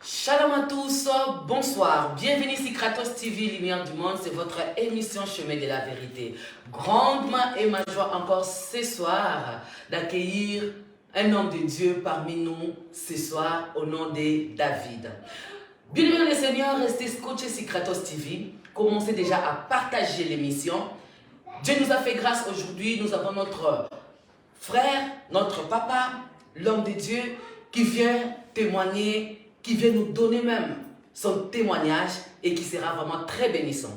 Shalom à tous, bonsoir, bienvenue sur Kratos TV, Lumière du Monde, c'est votre émission Chemin de la Vérité. Grandement et ma joie encore ce soir d'accueillir un homme de Dieu parmi nous ce soir au nom de David. Bien-aimés les seigneurs, restez scotchés sur Kratos TV, commencez déjà à partager l'émission. Dieu nous a fait grâce aujourd'hui, nous avons notre frère, notre papa, l'homme de Dieu qui vient témoigner, qui vient nous donner même son témoignage et qui sera vraiment très bénissant.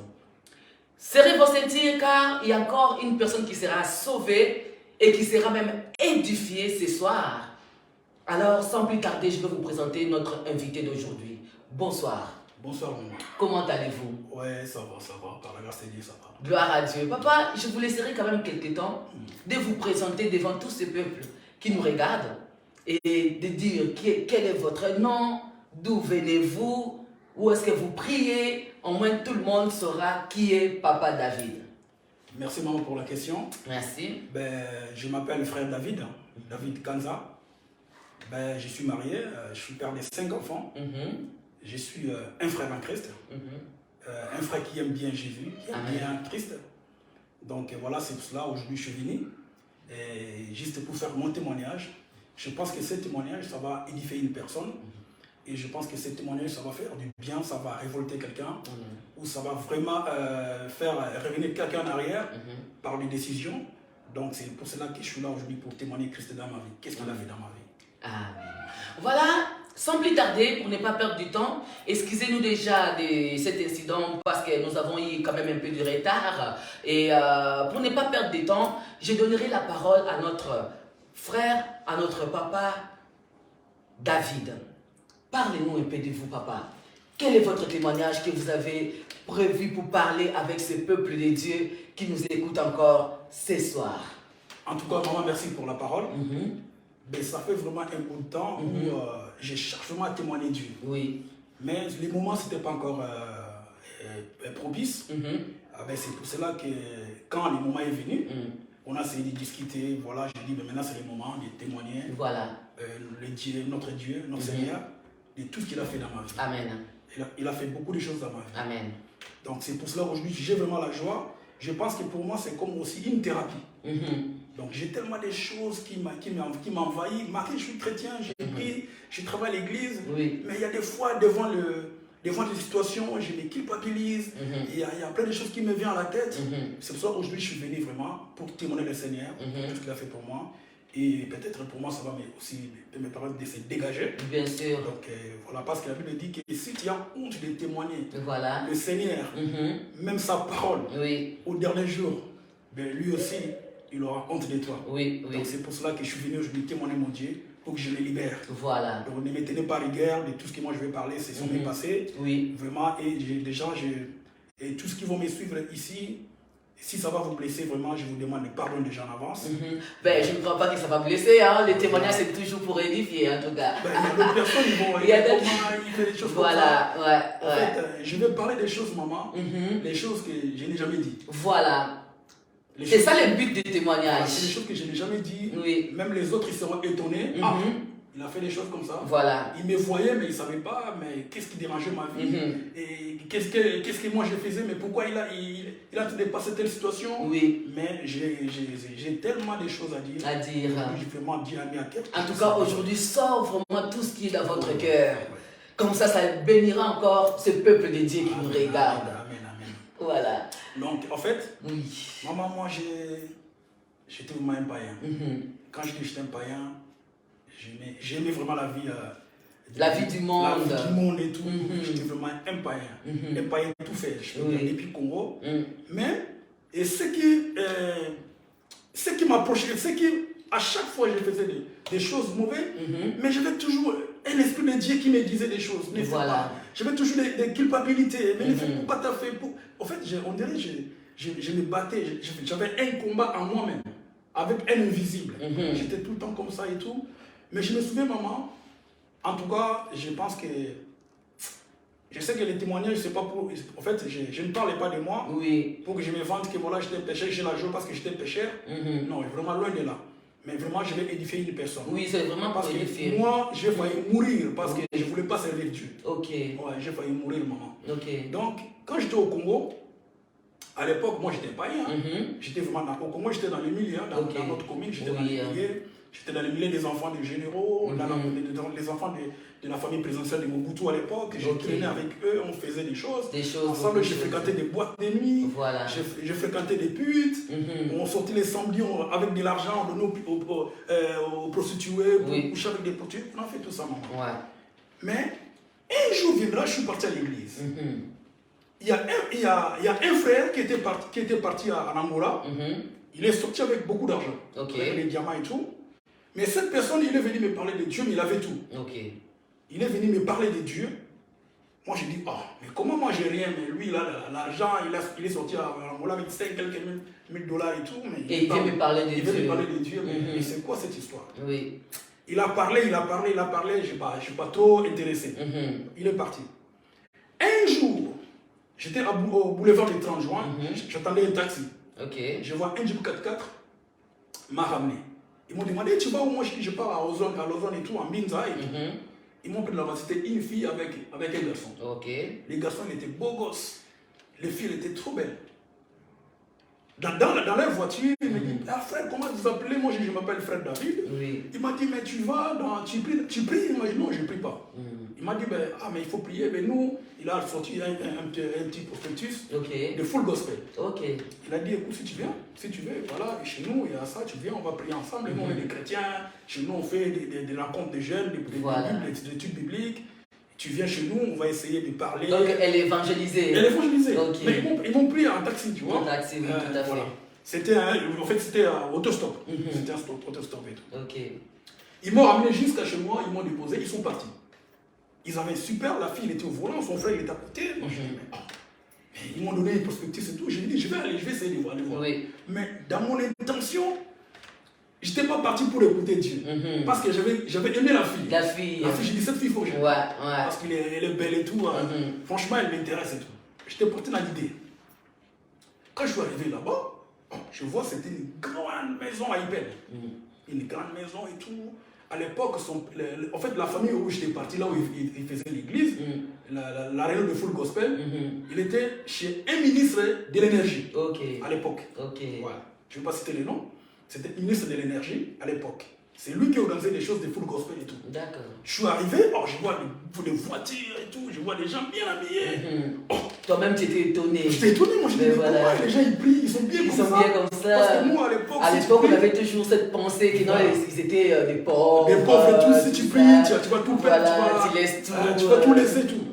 Serrez vos ceintures car il y a encore une personne qui sera sauvée et qui sera même édifiée ce soir. Alors, sans plus tarder, je vais vous présenter notre invité d'aujourd'hui. Bonsoir. Bonsoir, maman. Comment allez-vous? Ouais, ça va. Par la grâce de Dieu, ça va. Gloire à Dieu. Papa, je vous laisserai quand même quelques temps de vous présenter devant tout ce peuple qui nous regarde et de dire quel est votre nom, d'où venez-vous, où est-ce que vous priez. Au moins, tout le monde saura qui est Papa David. Merci, maman, pour la question. Merci. Je m'appelle frère David, David Kanza. Je suis marié, je suis père de 5 enfants. Je suis un frère en Christ. Un frère qui aime bien Jésus, qui aime bien Christ. Donc voilà, c'est pour cela aujourd'hui je suis venu. Et juste pour faire mon témoignage. Je pense que ce témoignage, ça va édifier une personne. Et je pense que ce témoignage, ça va faire du bien, ça va révolter quelqu'un. Ou ça va vraiment faire revenir quelqu'un en arrière par des décisions. Donc c'est pour cela que je suis là aujourd'hui pour témoigner Christ dans ma vie. Qu'est-ce qu'il a fait dans ma vie? Amen. Voilà. Sans plus tarder, pour ne pas perdre du temps, excusez-nous déjà de cet incident parce que nous avons eu quand même un peu de retard. Et pour ne pas perdre du temps, je donnerai la parole à notre frère, à notre papa, David. Parlez-nous un peu de vous, papa. Quel est votre témoignage que vous avez prévu pour parler avec ce peuple de Dieu qui nous écoute encore ce soir? En tout cas, maman, merci pour la parole. Ça fait vraiment un bout de temps où je cherche vraiment à témoigner Dieu. Oui. Mais les moments, ce n'était pas encore propice. C'est pour cela que quand le moment est venu, on a essayé de discuter. Voilà, je dis, maintenant c'est le moment de témoigner. Voilà. Notre Dieu, notre Seigneur, de tout ce qu'il a fait dans ma vie. Amen. Il a fait beaucoup de choses dans ma vie. Amen. Donc c'est pour cela aujourd'hui, j'ai vraiment la joie. Je pense que pour moi, c'est comme aussi une thérapie. Donc j'ai tellement de choses qui m'envahissent. Malgré que je suis chrétien, j'ai pris, je travaille à l'église, mais il y a des fois devant des situations, je me culpabilise. Il y a plein de choses qui me viennent à la tête. C'est pour ça qu'aujourd'hui je suis venu vraiment pour témoigner le Seigneur, pour tout ce qu'il a fait pour moi. Et peut-être pour moi ça va aussi me permettre de se dégager. Bien sûr. Donc voilà, parce que la Bible dit que si tu as honte de témoigner le Seigneur, même sa parole, au dernier jour, lui aussi, il aura honte de toi. Donc c'est pour cela que je suis venu aujourd'hui témoigner mon Dieu pour que je me libère. Voilà. Donc ne me tenez pas rigueur de tout ce que moi je vais parler, c'est son passé. Vraiment, et des gens, et tous ceux qui vont me suivre ici, si ça va vous blesser, vraiment, je vous demande pardon déjà en avance. Je ne crois pas que ça va blesser. Hein. Les témoignages, c'est toujours pour édifier, en tout cas. Il y a d'autres personnes qui vont il fait des choses comme ça. En fait, je vais parler des choses, maman, les choses que je n'ai jamais dit. Voilà. C'est ça le but du témoignage. C'est des choses que je n'ai jamais dit. Même les autres, ils seront étonnés. Il a fait des choses comme ça. Voilà. Il me voyait, mais il ne savait pas qu'est-ce qui dérangeait ma vie. Et qu'est-ce que moi je faisais, mais pourquoi il a dépassé telle situation. Mais j'ai tellement de choses à dire. J'ai vraiment dit à mes cœur. En tout cas, aujourd'hui, sort vraiment tout ce qui est dans votre cœur. Comme ça bénira encore ce peuple de Dieu qui nous regarde. Amen. Voilà. Donc, en fait, maman, moi, j'étais vraiment un païen. Quand je dis que j'étais un païen, j'aimais vraiment la vie. La vie du monde. La vie du monde et tout. J'étais vraiment un païen. Un païen tout fait. Je peux dire depuis le Congo. Mais, et ce qui m'approchait, c'est qu'à chaque fois je faisais des choses mauvaises, mais j'avais toujours un esprit de Dieu qui me disait des choses. J'avais toujours des culpabilités. Mais pourquoi tu as fait En fait, on dirait que je me battais. J'avais un combat en moi-même avec un invisible. J'étais tout le temps comme ça et tout. Mais je me souviens, maman, en tout cas, je pense que... Je sais que les témoignages, c'est pas pour... En fait, je ne parlais pas de moi pour que je me vante que voilà, j'étais pécheur, j'ai la joie parce que j'étais pécheur. Non, vraiment loin de là. mais vraiment, je vais édifier une personne. Oui, c'est vraiment parce pour édifier. Que moi, j'ai failli mourir parce que je ne voulais pas servir Dieu. Ok. Ouais, j'ai failli mourir, maman. Ok. Donc, quand j'étais au Congo, à l'époque, moi, j'étais païen. J'étais vraiment au Congo, j'étais dans le milieu, dans notre commune, j'étais dans le milieu. J'étais dans le milieu des enfants des généraux, dans les enfants de la famille présidentielle de Mobutu à l'époque. Je traînais avec eux, on faisait des choses. Ensemble, j'ai fréquenté des boîtes de nuit, j'ai fréquenté des putes. On sortait les samedis avec de l'argent, on donnait aux prostituées pour coucher avec des prostituées. On a fait tout ça, maman. Ouais. Mais un jour viendra, je suis parti à l'église. Il y a un frère qui était parti à Angola. Il est sorti avec beaucoup d'argent, avec les diamants et tout. Mais cette personne, il est venu me parler de Dieu, mais il avait tout. Il est venu me parler de Dieu. Moi, je dis, mais comment moi j'ai rien, mais lui, il a l'argent, il est sorti à Angola avec quelques mille dollars et tout. Mais il vient me parler de Dieu. Il vient me parler de Dieu, mais c'est quoi cette histoire? Il a parlé, je ne suis pas trop intéressé. Il est parti. Un jour, j'étais au boulevard du 30 juin, j'attendais un taxi. Je vois un Jeep 4x4 m'a ramené. Ils m'ont demandé, tu vas où? Moi je pars à Ozone et tout, en Binza. Ils m'ont pris là-bas, c'était une fille avec un garçon. Les garçons étaient beaux gosses. Les filles étaient trop belles. Dans leur voiture, il me dit, frère, comment vous appelez? Moi je m'appelle frère David. Il m'a dit, mais tu vas, tu pries? Il m'a dit, non, je ne prie pas. Il m'a dit, mais il faut prier. Mais nous, il a sorti un petit prospectus de full gospel. Il a dit, écoute, si tu veux, voilà, chez nous, il y a ça, tu viens, on va prier ensemble. Nous, on est des chrétiens. Chez nous, on fait des rencontres de jeunes, des études bibliques. Tu viens chez nous, on va essayer de parler. Donc, elle est évangélisée. Mais ils m'ont pris en taxi, tu vois. En taxi, oui, tout à fait. Voilà. C'était un autostop. C'était un autostop et tout. Ils m'ont ramené jusqu'à chez moi, ils m'ont déposé, ils sont partis. Ils avaient super, la fille elle était au volant, son frère il était à côté. Moi, je dis, mais ils m'ont donné une prospectus et tout. J'ai dit, je vais essayer de voir. Mais dans mon intention, je n'étais pas parti pour écouter Dieu. Parce que j'avais aimé la fille. La fille, j'ai dit, cette fille, il faut que je parce qu'elle est belle et tout. Franchement, elle m'intéresse et tout. J'étais porté dans l'idée. Quand je suis arrivé là-bas, je vois c'était une grande maison à Ipel. Une grande maison et tout. À l'époque, en fait, la famille où j'étais parti, là où il faisait l'église, la réunion de full gospel, il était chez un ministre de l'énergie à l'époque. Voilà. Je ne vais pas citer les noms. C'était le ministre de l'énergie à l'époque. C'est lui qui organisait des choses de full gospel et tout. D'accord. Je suis arrivé, je vois des voitures et tout, je vois des gens bien habillés. Toi-même, tu étais étonné. J'étais étonné, moi je me dis, pourquoi les gens ils prient, ils sont bien comme ça. Parce que nous, à l'époque, on avait toujours cette pensée qu'ils étaient des pauvres. Des pauvres et tout, si tu pries, tu vas tout perdre, tu laisses tout. Tu vas tout laisser, tout.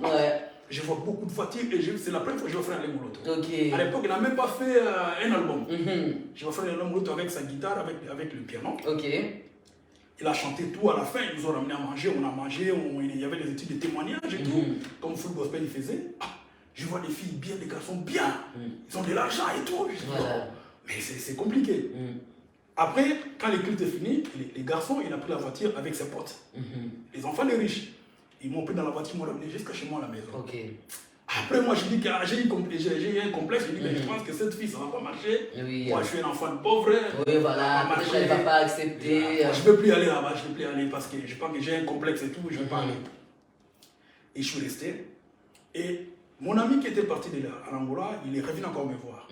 Je vois beaucoup de voitures et c'est la première fois que je vais faire un Moloto. À l'époque, il n'a même pas fait un album. Je vais faire un Moloto avec sa guitare, avec le piano. Il a chanté tout à la fin, ils nous ont ramené à manger, on a mangé, il y avait des études de témoignages et tout, comme full gospel il faisait. Je vois des filles bien, des garçons bien, ils ont de l'argent et tout. Je dis, mais c'est compliqué. Après, quand le culte est fini, les garçons, il a pris la voiture avec ses potes. Les enfants des riches, ils m'ont pris dans la voiture, ils m'ont ramené jusqu'à chez moi à la maison. Après, moi, j'ai eu un complexe, je dis, mais je pense que cette fille, ça ne va pas marcher. Moi, je suis un enfant de pauvre. Oui, voilà, peut-être qu'elle ne va pas accepter. Je ne veux plus aller là-bas, je ne veux plus aller parce que je pense que j'ai un complexe et tout, je ne veux pas aller. Et je suis resté. Et mon ami qui était parti de là, à Angola, il est revenu encore me voir.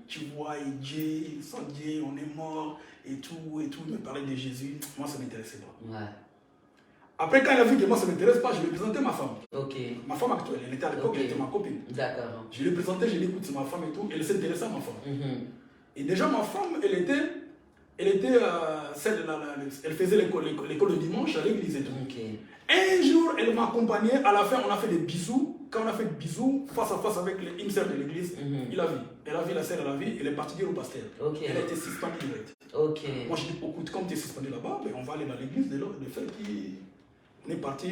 Tu vois, Dieu, sans Dieu, on est mort et tout, il me parlait de Jésus. Moi, ça ne m'intéressait pas. Après, quand il a vu que moi, ça ne m'intéresse pas, je lui ai présenté ma femme. Ma femme actuelle, elle était à l'époque, elle était ma copine. D'accord. Je lui ai présenté, je lui ai dit, écoute, c'est ma femme et tout. Elle s'intéressait à ma femme. Et déjà, ma femme, elle faisait l'école de dimanche à l'église et tout. Un jour, elle m'a accompagné. À la fin, on a fait des bisous. Quand on a fait des bisous, face à face avec une sœur de l'église, il a vu. Elle a vu la sœur, elle a vu, elle est partie dire au pasteur. Elle a été suspendue direct. Moi, je dis, écoute, comme tu es suspendu là-bas, on va aller dans l'église de frère qui... On est parti,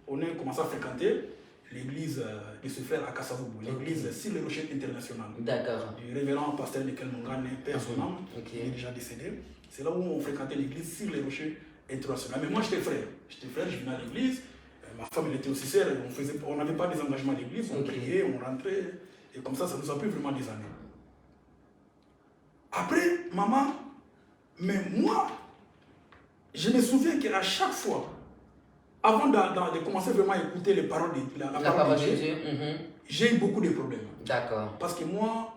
on a commencé à fréquenter l'église de ce frère à Kassavoubou, l'église sur le rocher international. D'accord. Du révérend pasteur Michael Mongane, père son âme, qui est déjà décédé. C'est là où on fréquentait l'église sur le rocher international. Mais moi, j'étais frère. Je venais à l'église. Ma femme, elle était aussi sœur. On n'avait pas des engagements à l'église. On priait, on rentrait. Et comme ça nous a pris vraiment des années. Après, maman, mais moi, je me souviens qu'à chaque fois, avant de commencer vraiment à écouter les paroles de la parole de Dieu, j'ai eu beaucoup de problèmes. D'accord. Parce que moi,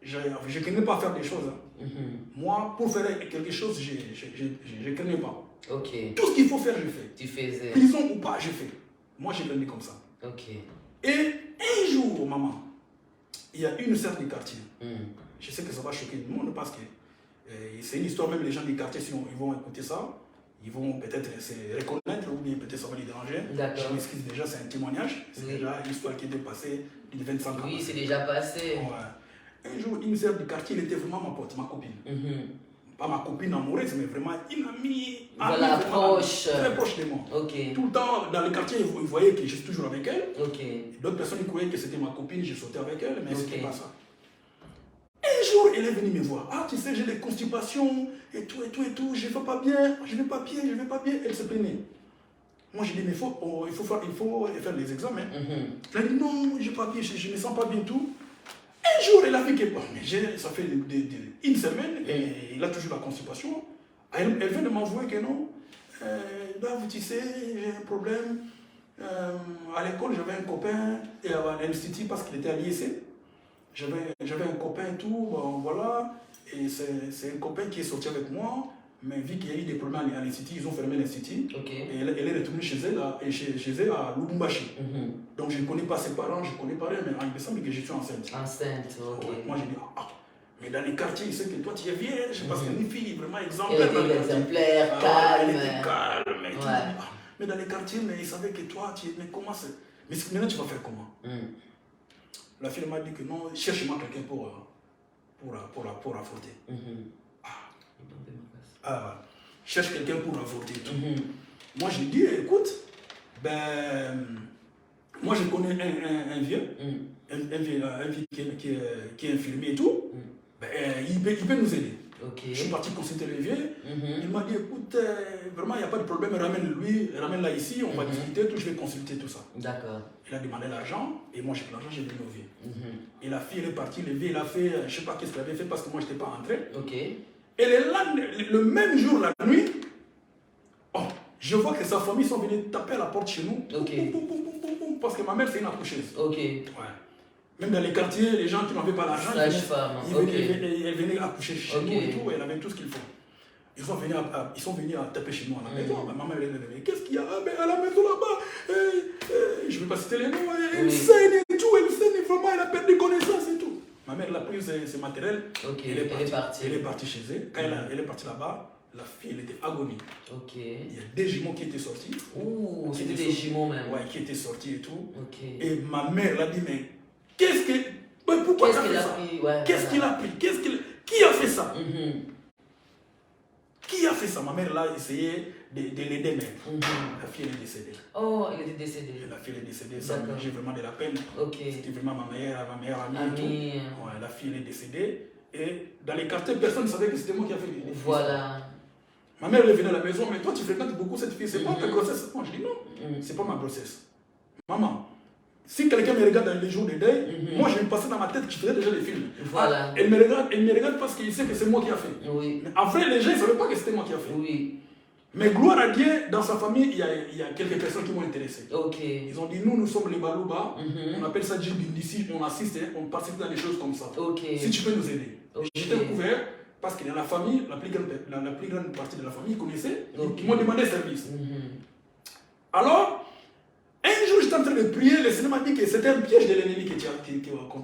je ne connais pas faire des choses. Moi, pour faire quelque chose, je ne connais pas. Ok. Tout ce qu'il faut faire, je fais. Tu faisais. Prison ou pas, je fais. Moi, j'ai grandi comme ça. Ok. Et un jour, maman, il y a une sœur du quartier. Je sais que ça va choquer tout le monde parce que c'est une histoire, même les gens du quartier, si ils vont écouter ça, ils vont peut-être se reconnaître ou bien peut-être ça va les déranger. Je m'excuse déjà, c'est un témoignage. C'est déjà une histoire qui était passée il y a 25 ans. Oui, c'est déjà passé. Ouais. Un jour, une sœur du quartier, elle était vraiment ma pote, ma copine. Pas ma copine amoureuse, mais vraiment une amie. Voilà, proche. Très proche de moi. Okay. Tout le temps, dans le quartier, ils voyaient que je suis toujours avec elle. Okay. D'autres personnes ils croyaient que c'était ma copine, je sautais avec elle, mais c'était pas ça. Un jour, elle est venue me voir. Ah, tu sais, j'ai des constipations, et tout, je vais pas bien, je vais pas bien. Elle se plaignait. Moi, j'ai dit, mais il faut faire les examens. Elle a dit, non, je ne vais pas bien, je ne me sens pas bien tout. Un jour, elle a vu que, bon, mais ça fait une semaine, et il a toujours la constipation. Elle vient de m'avouer que non. Tu sais, j'ai un problème. À l'école, j'avais un copain, et à l'Institut, parce qu'il était à l'IEC. J'avais un copain et tout, bon, voilà. Et c'est un copain qui est sorti avec moi. Mais vu qu'il y a eu des problèmes à l'Institut, ils ont fermé l'Institut. Et elle est retournée chez elle à Lubumbashi. Donc je ne connais pas ses parents, je ne connais pas rien, mais il me semble que je suis enceinte. Enceinte, ok. Moi j'ai dit, mais dans les quartiers, il sait que toi tu es vierge, parce qu'une fille vraiment exemplaire. Elle était exemplaire, calme. Elle était calme. Et tout. Mais dans les quartiers, mais il savait que toi, mais comment c'est. Mais maintenant tu vas faire comment? La fille m'a dit que non, cherche-moi quelqu'un pour avorter. Cherche quelqu'un pour avorter. Moi, je dis, écoute, moi, je connais un vieux, qui est infirmier et tout. Il peut nous aider. Je suis parti consulter le vieux. Il m'a dit, écoute, vraiment, il n'y a pas de problème, ramène-la ici, on va discuter, tout, je vais consulter tout ça. D'accord. Il a demandé l'argent, et moi, j'ai pris l'argent, j'ai donné au vieux. Et la fille, elle est partie, le vieux, il a fait, je ne sais pas qu'est-ce qu'il avait fait, parce que moi, je n'étais pas entré. Elle est là, le même jour, la nuit, je vois que sa famille sont venus taper à la porte chez nous. Parce que ma mère, c'est une accoucheuse. Même dans les quartiers, les gens qui n'avaient pas l'argent, ils venaient accoucher chez nous et tout, et elle avait tout ce qu'il faut. Ils sont venus à taper chez nous à la maison. Ma maman, elle est venue, qu'est-ce qu'il y a à la maison là-bas? Je ne vais pas citer les noms, elle saigne et tout, vraiment, elle a perdu connaissance et tout. Ma mère, elle a pris ses matériels, elle est partie chez elle. Quand elle est partie là-bas, la fille, elle était agonie. Il y a des jumeaux qui étaient sortis. C'était des jumeaux même. Ouais, qui étaient sortis et tout. Et ma mère l'a dit, mais pourquoi tu as fait ça? Qu'est-ce qu'il a pris? Qui a fait ça? Qui a fait ça? Ma mère l'a essayé de l'aider, mais la fille elle est décédée. Oh, elle était décédée. La fille est décédée, ça j'ai vraiment de la peine. C'était vraiment ma meilleure amie et tout. Ouais, la fille est décédée. Et dans les quartiers, personne ne savait que c'était moi qui a fait les filles. Voilà. Ma mère elle est venue à la maison, mais toi tu fréquentes beaucoup cette fille, c'est pas ta grossesse? Moi je dis non, c'est pas ma grossesse. Maman, si quelqu'un me regarde dans les jours de deuil, moi je me passais dans ma tête que je faisais déjà des films. Voilà. Elle me regarde parce qu'il sait que c'est moi qui a fait. Mais en vrai, les gens ne savaient pas que c'était moi qui a fait. Mais gloire à Dieu, dans sa famille, il y a quelques personnes qui m'ont intéressé. Ils ont dit, nous sommes les Balouba, on appelle ça Djibindisi, on assiste, on participe dans des choses comme ça. Si tu peux nous aider. J'étais couvert parce que dans la famille, la plus grande partie de la famille connaissait, ils m'ont demandé service. Alors, un jour, j'étais en train de prier, le Seigneur m'a dit que c'était un piège de l'ennemi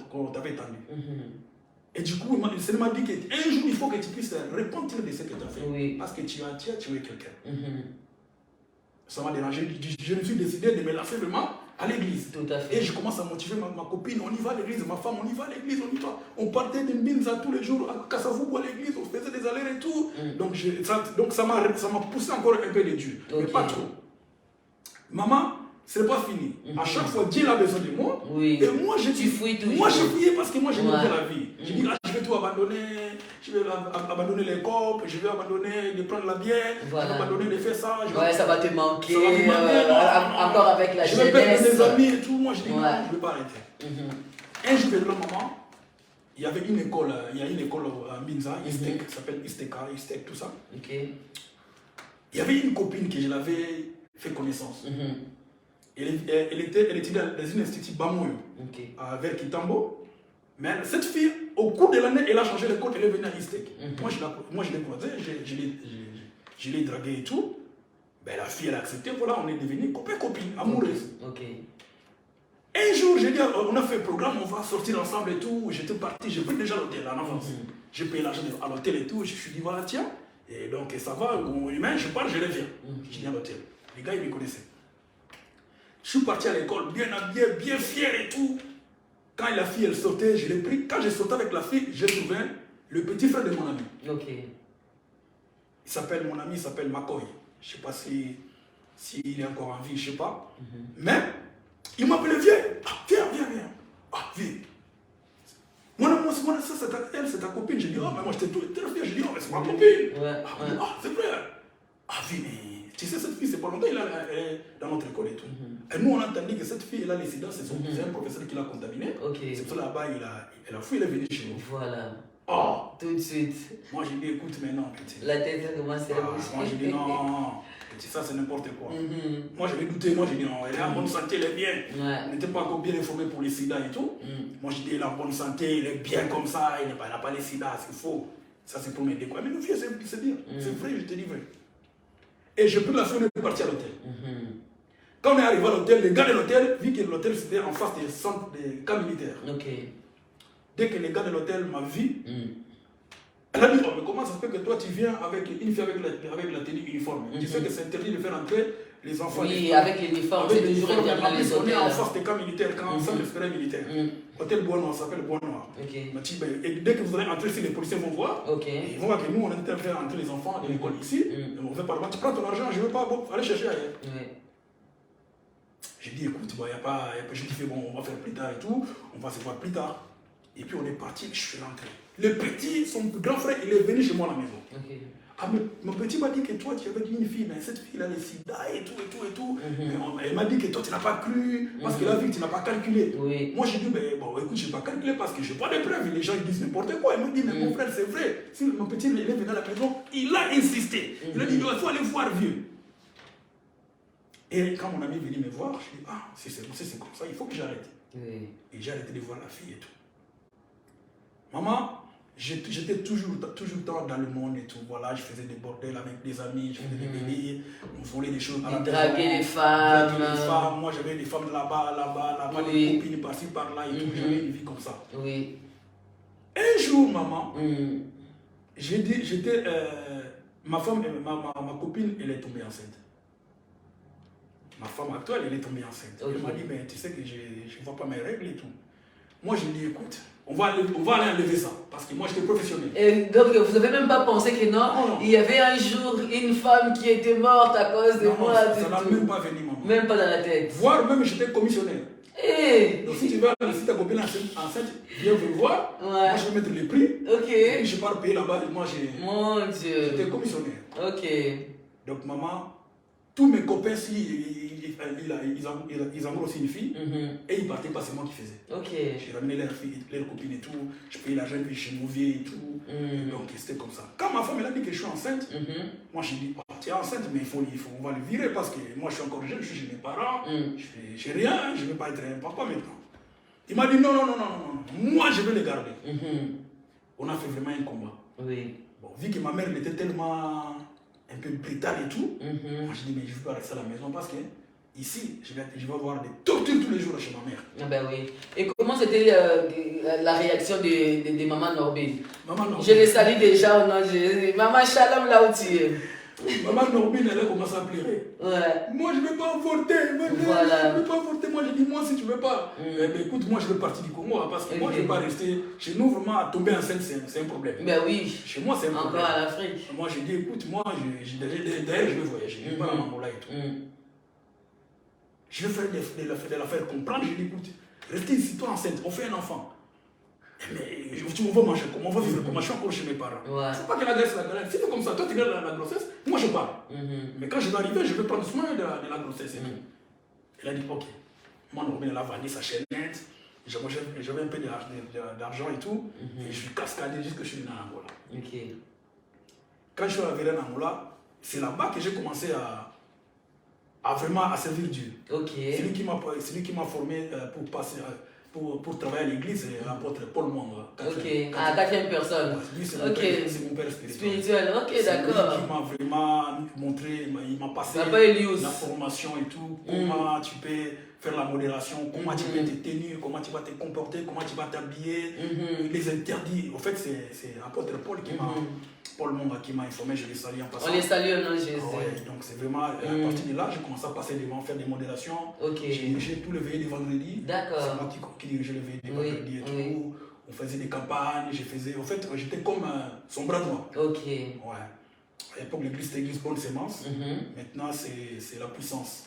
qu'on t'avait tendu. Et du coup, le Seigneur m'a dit qu'un jour, il faut que tu puisses répondre de ce que tu as fait. Parce que tu as tué quelqu'un. Ça m'a dérangé. Je me suis décidé de me lancer vraiment à l'église. Et je commence à motiver ma copine. On y va à l'église, ma femme, on y va à l'église, on y va. On partait de Mbinza tous les jours à Kassavoubou à l'église, on faisait des allers et tout. Donc ça m'a poussé encore un peu de Dieu. Mais pas trop. Maman, ce n'est pas fini. À chaque fois, Dieu a besoin de moi. Et moi, je fouillais parce que moi, j'ai monté la vie. Je dis, je vais tout abandonner. Je vais abandonner les copes, je vais abandonner de prendre la bière, je vais abandonner de faire ça. Ça va te manquer. Encore avec la jeunesse. Je vais perdre des amis et tout. Moi, je dis, non, je ne vais pas arrêter. Un jour, le maman, il y avait une école, il y a une école à Minza, ISTEC, qui s'appelle ISTECA, ISTEC, tout ça. Il y avait une copine que je l'avais fait connaissance. Elle était dans une institut Bamoyo, vers Kitambo. Mais cette fille, au cours de l'année, elle a changé de code, elle est venue à ISTEC. Moi, je l'ai croisée, je l'ai draguée et tout. Ben, la fille, elle a accepté, voilà, on est devenus copains-copines, amoureuses. Un jour, j'ai dit, on a fait un programme, on va sortir ensemble et tout. J'étais parti, j'ai pris déjà l'hôtel en avance. J'ai payé l'argent à l'hôtel et tout. Je me suis dit, voilà, tiens. Et donc, ça va, humain, je pars, je reviens. Je viens à l'hôtel. Les gars, ils me connaissaient. Je suis parti à l'école, bien habillé, bien fier et tout. Quand la fille, elle sortait, je l'ai pris. Quand j'ai sauté avec la fille, j'ai trouvé le petit frère de mon ami. Mon ami s'appelle Makoy. Je ne sais pas s'il est encore en vie, je ne sais pas. Mais, il m'appelait, viens. Ah, viens. Ah, viens. Moi, ça, c'est ta copine. J'ai dit, oh, mais moi, j'étais très fier. J'ai dit, oh, mais c'est ma copine. Ah, c'est vrai. Ah, viens, mais tu sais, cette fille, c'est pas longtemps, elle est dans notre école et tout. Et nous, on a entendu que cette fille, elle a les sida, c'est un professeur qui l'a contaminé. C'est pour ça là-bas, elle a fui, elle est venue chez nous. Voilà. Oh. Tout de suite. Moi, j'ai dit, écoute, maintenant, petit. La tête a commencé à bouger. Moi, j'ai dit, non, petit, ça, c'est n'importe quoi. Moi, j'avais douté. Moi, j'ai dit, non, elle est en bonne santé, elle est bien. Elle n'était pas encore bien informée pour les sida et tout. Moi, j'ai dit, elle est en bonne santé, elle est bien comme ça, elle n'a pas les sida, c'est faux. Ça, c'est pour m'aider, quoi. Mais nous, filles, c'est bien. C'est vrai, je te dis vrai. Et je pris la fille, on est parti à l'hôtel. Quand on est arrivé à l'hôtel, les gars de l'hôtel, vu que l'hôtel c'était en face des centres des camps militaires. Dès que les gars de l'hôtel m'ont vu, elle a dit, oh, mais comment ça se fait que toi tu viens avec une fille avec la tenue uniforme? Tu sais que c'est interdit de faire entrer les enfants. Oui, avec l'uniforme, c'est toujours interdit dans les hôtels. On est en face des camps militaires, quand centre d'expérience militaire. Hôtel Bois Noir, ça s'appelle Bois Noir. Et dès que vous allez entrer, si les policiers vont voir, ils vont voir que nous on est en train de faire entrer les enfants de l'école ici. On fait par là, tu prends ton argent, je ne veux pas, bon, allez chercher ailleurs. J'ai dit, écoute, il n'y a pas. Je dis, bon, on va faire plus tard et tout, on va se voir plus tard. Et puis on est parti, je suis rentré. Le petit, son grand frère, il est venu chez moi à la maison. Ah, mais mon petit m'a dit que toi, tu avais dit une fille, mais cette fille, elle a les sida et tout. Mais elle m'a dit que toi, tu n'as pas cru, parce qu'elle a vu que tu n'as pas calculé. Moi, j'ai dit, mais bon, écoute, je n'ai pas calculé parce que je n'ai pas de preuves. Les gens ils disent n'importe quoi. Elle m'a dit, mais mon frère, c'est vrai. Si mon petit, il est venu à la maison, il a insisté. Il a dit, il faut aller voir vieux. Et quand mon ami est venu me voir, je dis, ah, si c'est comme ça, il faut que j'arrête. Et j'ai arrêté de voir la fille et tout. Maman, j'étais toujours dans le monde et tout. Voilà, je faisais des bordels avec des amis, je faisais des délires, on volait des choses. Draguer les femmes. Moi, j'avais des femmes là-bas, des copines par-ci, par-là et tout. J'avais une vie comme ça. Un jour, maman, ma copine, elle est tombée enceinte. Ma femme actuelle, elle est tombée enceinte. Elle m'a dit, mais tu sais que je ne vois pas mes règles et tout. Moi, je lui ai dit, écoute, on va aller enlever ça. Parce que moi, j'étais professionnel. Et donc, vous n'avez même pas pensé que non, il y avait un jour une femme qui était morte à cause de moi. Ça n'a même pas venu, maman. Même pas dans la tête. Voire même, j'étais commissionnaire. Donc, si tu veux, si ta copine enceinte, viens me voir. Moi, je vais mettre les prix. Et puis, je pars payer là-bas. Moi, j'étais commissionnaire. Donc, maman, tous mes copains, ils amourent aussi une fille, et ils partaient pas, c'est moi qui faisais. J'ai ramené leurs copines et tout, je payais l'argent, puis je mouvais et tout. Donc c'était comme ça. Quand ma femme elle a dit que je suis enceinte, moi j'ai dit, oh, tu es enceinte, mais on va le virer parce que moi je suis encore jeune, je suis chez mes parents, j'ai rien, je ne vais pas être un papa maintenant. Il m'a dit non, moi je vais les garder. On a fait vraiment un combat. Bon, vu que ma mère elle était tellement un peu brutale et tout, moi je dis mais je ne veux pas rester à la maison parce que ici, je vais avoir des tortures tous les jours chez ma mère. Ah ben oui. Et comment c'était la réaction de Maman Norbine? Je les salue déjà au nom de Jésus. Maman Shalom là où tu es. Maman Norbine, elle a commencé à pleurer. Moi, je ne vais pas avorter. Je ne vais pas avorter. Moi, je dis, moi, si tu ne veux pas. Mais écoute, moi, je veux partir du Congo. Parce que moi, je ne vais pas rester. Chez nous, vraiment, tomber enceinte, c'est un problème. Ben oui. Chez moi, c'est un problème. Encore à l'Afrique. Moi, je dis, écoute, moi, d'ailleurs, je vais voyager. Je ne vais pas à Angola et tout. Je vais faire de la faire comprendre. Je dis, écoute, restez ici, toi enceinte. On fait un enfant. Mais on va manger comment? On va vivre comment? Je suis encore chez mes parents. Il ne faut pas que la graisse la galère. Si c'est comme ça, toi tu gardes la grossesse, moi je pars. Mais quand je vais arriver, je vais prendre soin de la grossesse. Elle a dit ok. Moi, elle a vanné sa chaînette. j'avais un peu d'argent et tout, et je suis cascadé jusqu'à ce que je suis venu en Angola. Ok. Quand je suis arrivé en Angola, c'est là-bas que j'ai commencé à vraiment servir Dieu. Ok. C'est lui qui m'a formé pour travailler à l'église, l'apôtre Paul Monga. Ok, à 4e personne. Lui, c'est mon père spirituel. Spirituel, ok, d'accord. C'est lui qui m'a vraiment montré, il m'a passé la formation et tout, comment tu peux faire la modération, comment tu peux te tenir, comment tu vas te comporter, comment tu vas t'habiller, les interdits. En fait, c'est l'apôtre Paul qui m'a... Paul Monga qui m'a informé, je les salue en passant. On les salue au nom de Jésus. Ouais, donc c'est vraiment, à partir de là, j'ai commencé à passer devant, faire des modérations. J'ai dirigé tous les veillées de vendredi. D'accord. C'est moi qui dirigeais les veillées de vendredi et tout. On faisait des campagnes, en fait, j'étais comme son bras droit. Ok. Ouais. À l'époque, l'église c'était l'église Bonne Sémence. Maintenant, c'est la puissance.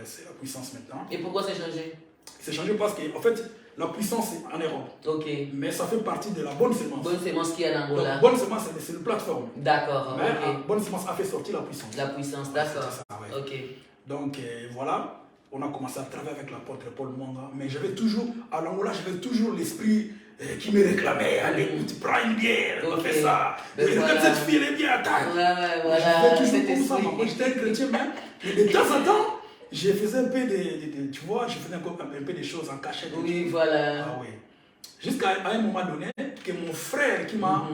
C'est la puissance maintenant. Et pourquoi c'est changé? C'est changé parce que, en fait, la puissance est en Europe. Ok. Mais ça fait partie de la Bonne Sémence. Bonne Sémence qui est en Angola. Donc, Bonne Sémence, c'est une plateforme. D'accord. Mais Bonne Sémence a fait sortir la puissance. La puissance, d'accord. Ouais. Ok. Donc voilà, on a commencé à travailler avec l'apôtre Paul Monga. Mais j'avais toujours, à l'Angola, j'avais toujours l'esprit qui me réclamait. Allez, tu prends une bière, on fait ça. Regarde cette fille, elle est bien, attaque. Voilà. J'étais toujours comme ça. Moi, j'étais un chrétien même. Mais de temps en temps, je faisais un peu tu vois, je faisais un peu des choses en cachette. Oui, voilà. Ah oui. Jusqu'à un moment donné, que mon frère qui m'a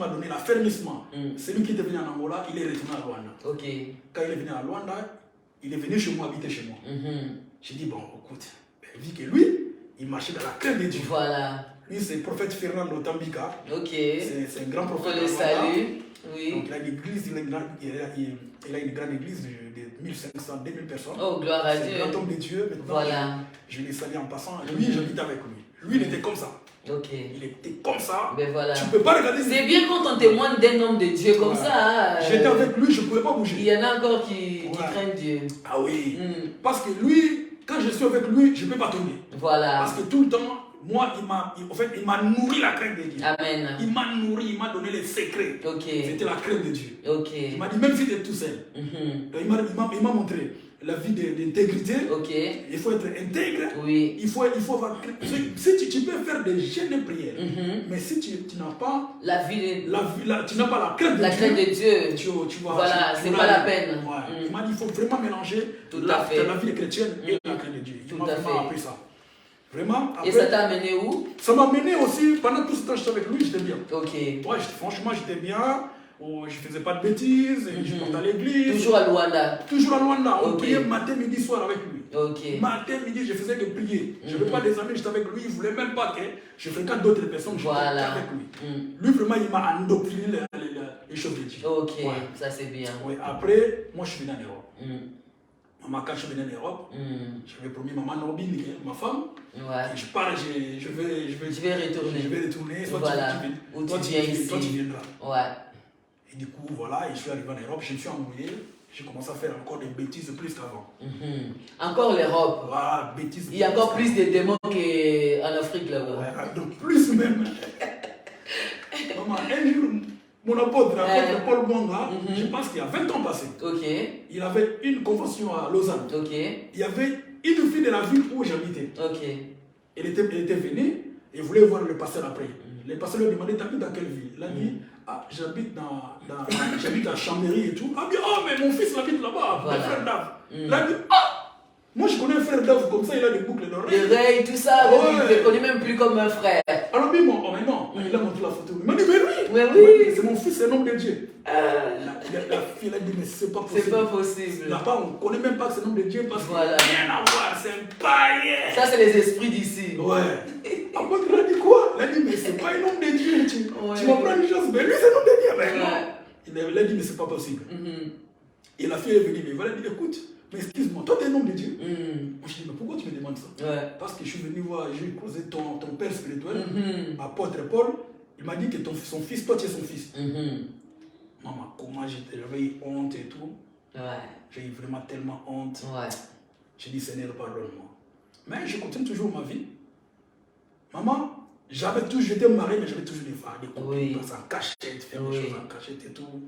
donné l'affermissement, c'est lui qui est venu en Angola, il est retourné à Luanda. Ok. Quand il est venu à Luanda, il est venu chez moi, habiter chez moi. J'ai dit, bon, écoute, vu que lui, il marchait dans la crainte de Dieu. Voilà. Lui, c'est le prophète Fernando Tambika. Ok. C'est un grand prophète. On le salue. Oui. Donc, il a une église, il a une grande église de 1500, 2000 personnes. Oh, gloire à Dieu. C'est un grand homme de Dieu. Maintenant, voilà. Je l'ai salué en passant. Lui, j'habite avec lui. Lui, il était comme ça. Ok. Il était comme ça. Ben voilà. Tu ne peux pas regarder. C'est bien quand on témoigne d'un homme de Dieu comme ça. J'étais avec lui, je ne pouvais pas bouger. Il y en a encore qui craignent Dieu. Ah oui. Parce que lui, quand je suis avec lui, je ne peux pas tomber. Voilà. Parce que tout le temps, moi, il m'a nourri la crainte de Dieu. Amen. Il m'a nourri, il m'a donné les secrets. Ok. C'était la crainte de Dieu. Ok. Il m'a dit, même si tu es tout seul, il m'a montré la vie d'intégrité. Ok. Il faut être intègre. Oui. Il faut avoir... Si tu peux faire des jeûnes et prières, mais si tu n'as pas... tu n'as pas la crainte de Dieu. Tu vas... Voilà, c'est pas la peine. Ouais. Il m'a dit, il faut vraiment mélanger la vie chrétienne et la crainte de Dieu. Il m'a vraiment appris ça. Vraiment. Après, et ça t'a amené où? Ça m'a amené aussi, pendant tout ce temps que j'étais avec lui, j'étais bien. Ok. Ouais, franchement, j'étais bien. Oh, je faisais pas de bêtises, je portais à l'église. Toujours à Luanda. Toujours à Luanda. On priait matin, midi, soir avec lui. Ok. Matin, midi, je faisais que prier. Je n'avais pas des amis, j'étais avec lui. Il ne voulait même pas que je fréquente d'autres personnes. Je voilà. avec lui. Lui, vraiment, il m'a endoctriné les choses de Dieu. Ok, ça c'est bien. Ouais. Après, moi, je suis venu en Europe. Maman, quand je suis venu en Europe, j'avais promis maman Norbine, ma femme. Ouais. Je pars, je vais retourner. Je vais retourner. Voilà. Toi, tu viens ici. Toi, tu viendras. Ouais. Et du coup, voilà, je suis arrivé en Europe, je me suis embrouillé. J'ai commencé à faire encore des bêtises plus qu'avant. Encore l'Europe. Voilà, bêtises. Il y a encore plus de démons qu'en Afrique là-bas. Ouais, donc plus même. Maman, un jour, mon apôtre Paul Monga, je pense qu'il y a 20 ans passés. Ok. Il avait une convention à Lausanne. Ok. Il y avait une fille de la ville où j'habitais. Ok. Elle était venue et voulait voir le pasteur après. Le pasteur lui a demandé, t'habites dans quelle ville? Il a dit, j'habite à Chambéry et tout. Ah bien, mais mon fils habite là-bas, mon frère Dave. Il a dit, moi je connais un frère Dave comme ça, il a des boucles d'oreilles. Des oreilles, tout ça, je ne connais même plus comme un frère. Alors mais non, il a montré la photo. Il m'a dit, mais oui. C'est mon fils, c'est un homme de Dieu. La fille a dit, mais c'est pas possible. C'est pas possible. Là-bas, on ne connaît même pas que c'est un homme de Dieu parce qu'il voilà. n'a rien à voir, c'est un païen. Ça, c'est les esprits d'ici. Ouais. Après, il a dit quoi? Il a dit, mais c'est pas un homme de Dieu. Tu m'apprends une chose, mais lui, c'est un homme de Dieu. Mais non. Il a dit, mais c'est pas possible. Et la fille est venue, mais voilà, elle dit, écoute, mais excuse-moi, toi, tu es un homme de Dieu. Moi, je dis, mais pourquoi tu me demandes ça? Parce que je suis venu voir, j'ai causé ton père spirituel, apôtre Paul. Il m'a dit que son fils, toi, tu es son fils. Maman, comment j'avais eu honte et tout. J'ai eu vraiment tellement honte. J'ai dit, Seigneur, pardonne-moi. Mais je continue toujours ma vie. Maman, j'étais marié, mais j'avais toujours des copines, en cachette, faire des choses en cachette et tout.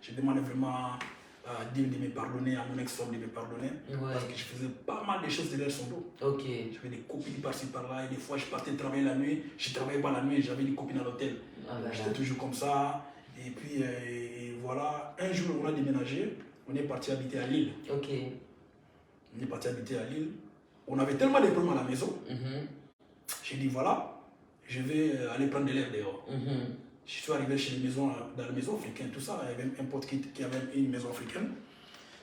Je demandais vraiment à Dieu de me pardonner, à mon ex-femme de me pardonner. Ouais. Parce que je faisais pas mal de choses derrière son dos. Ok. J'avais des copines par-ci par-là, et des fois je partais travailler la nuit, je travaillais pas la nuit, j'avais des copines à l'hôtel. J'étais toujours comme ça. Et puis et voilà, un jour on a déménagé, on est parti habiter à Lille. Ok. On est parti habiter à Lille. On avait tellement de problèmes à la maison. J'ai dit voilà, je vais aller prendre de l'air dehors. Je suis arrivé chez les maisons, dans les maisons africaines, tout ça. Il y avait un pote qui avait une maison africaine.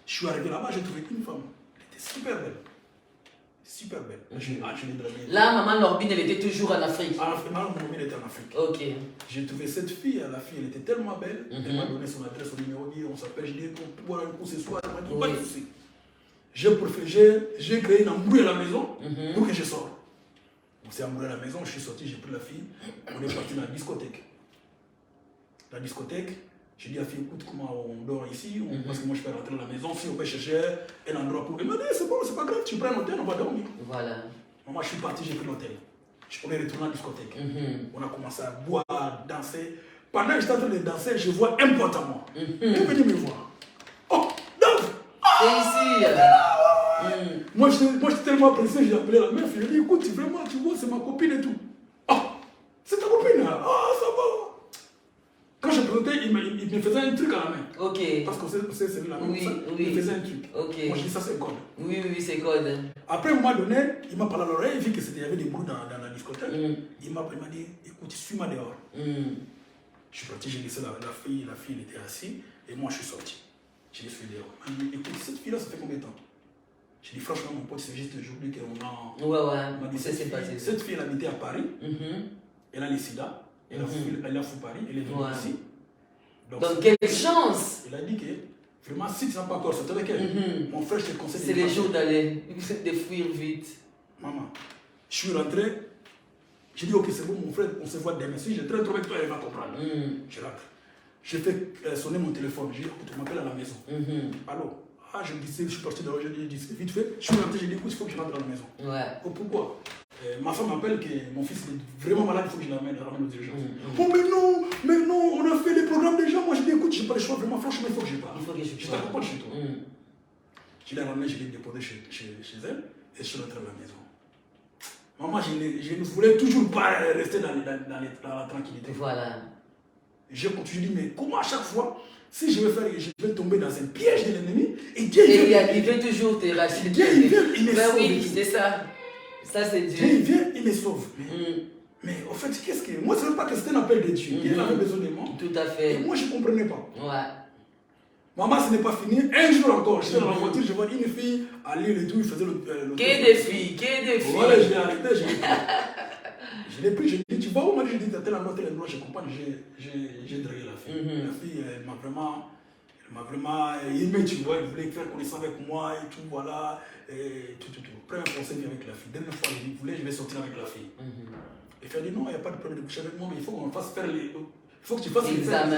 Je suis arrivé là-bas, j'ai trouvé une femme. Elle était super belle. Super belle. Je l'ai draguée. Là, maman Norbine, elle était toujours en Afrique. Maman Norbine était en Afrique. Ok. J'ai trouvé cette fille, la fille, elle était tellement belle. Elle m'a donné son adresse, son numéro, on s'appelle, je dis qu'on peut boire un coup ce soir. Elle m'a dit, pas de souci. J'ai créé une embrouille à la maison pour que je sorte. On s'est embrouillé à la maison, je suis sorti, j'ai pris la fille. On est parti dans la discothèque. La discothèque, j'ai dit à la fille, écoute, comment on dort ici, parce que moi je peux rentrer à la maison, si on peut chercher un endroit pour... Elle m'a dit, c'est bon, c'est pas grave, tu prends un hôtel, on va dormir. Voilà. Maman, je suis parti, j'ai pris l'hôtel. On est retourné à la discothèque. On a commencé à boire, à danser. Pendant que j'étais en train de danser, je vois un pote à moi. Il est venu me voir. Oh, Dave! C'est ici. Moi, j'étais tellement pressé, j'ai appelé la meuf. Je lui ai dit, écoute, vraiment, tu vois, c'est ma copine et tout. Oh, c'est ta copine, hein? Ah, ça va. Quand je présentais, il me faisait un truc à la main. Ok. Parce qu'on s'est servi la main oui, comme ça. Il me faisait un truc. Ok. Moi, je dis, ça, c'est code. Oui, c'est code. Après, à un moment donné, il m'a parlé à l'oreille, il vit qu'il y avait des bruits dans la discothèque. Il m'a dit, écoute, suis-moi dehors. Je suis parti, j'ai laissé la fille, elle était assise, et moi, je suis sorti. Je l'ai suivi dehors. Il m'a dit, écoute, cette fille-là, ça fait combien de temps? J'ai dit, franchement, mon pote, c'est juste aujourd'hui qu'on a... Ouais, ça s'est passé. Cette fille, elle habitait à Paris. Elle a les sida. Elle a fou Paris. Elle est venue ici. Donc, quelle chance! Elle a dit que, vraiment, si tu n'as pas encore sorti avec elle, mon frère, je te conseille... C'est les jours d'aller, de fuir vite. Maman, je suis rentré. J'ai dit, ok, c'est bon, mon frère, on se voit demain. Si je traîne trop avec toi, elle va comprendre. Je rentre. J'ai fait sonner mon téléphone. J'ai dit, écoute, tu m'appelles à la maison. Allô? Ah, je me disais, je suis parti dehors, j'ai dit, vite fait. Je suis rentré, j'ai dit, écoute, il faut que je rentre à la maison. Oh, pourquoi? Ma femme m'appelle que mon fils est vraiment malade, il faut que je l'amène aux urgences. Oh, mais non, on a fait les programmes déjà. Moi, j'ai dit, écoute, j'ai pas le choix, vraiment, franchement, il faut que je parte. Je t'accompagne chez toi. Je l'ai ramené, je l'ai déposé chez elle, et je suis rentré à la maison. Maman, je ne voulais toujours pas rester dans la tranquillité. Voilà. J'ai continué, mais comment à chaque fois, si je vais tomber dans un piège de l'ennemi, et Dieu il vient toujours te racheter. Dieu, il vient, il me sauve. Oui, c'est ça. Ça, c'est Dieu. Dieu, il vient, il me sauve. Mais en fait, qu'est-ce que... Moi, ce n'est pas que c'était un appel de Dieu. Il avait besoin de moi. Tout à fait. Et moi, je ne comprenais pas. Ouais. Maman, ce n'est pas fini. Un jour encore, j'étais dans la voiture, je vois une fille à Lille et tout, il faisait le... Qu'est des filles, Voilà, je l'ai arrêté, je l'ai pris, je lui ai dit, tu vois où? Moi, je lui ai dit, t'as tel endroit, je comprends, j'ai dragué la fille. La fille, elle m'a vraiment aimé, tu vois, elle voulait faire connaissance avec moi et tout, voilà, et tout. Premier conseil avec la fille. Dernière fois, je vais sortir avec la fille. Et elle a dit, non, il n'y a pas de problème de coucher avec moi, mais il faut qu'on fasse faire les... Il faut que tu fasses les examens.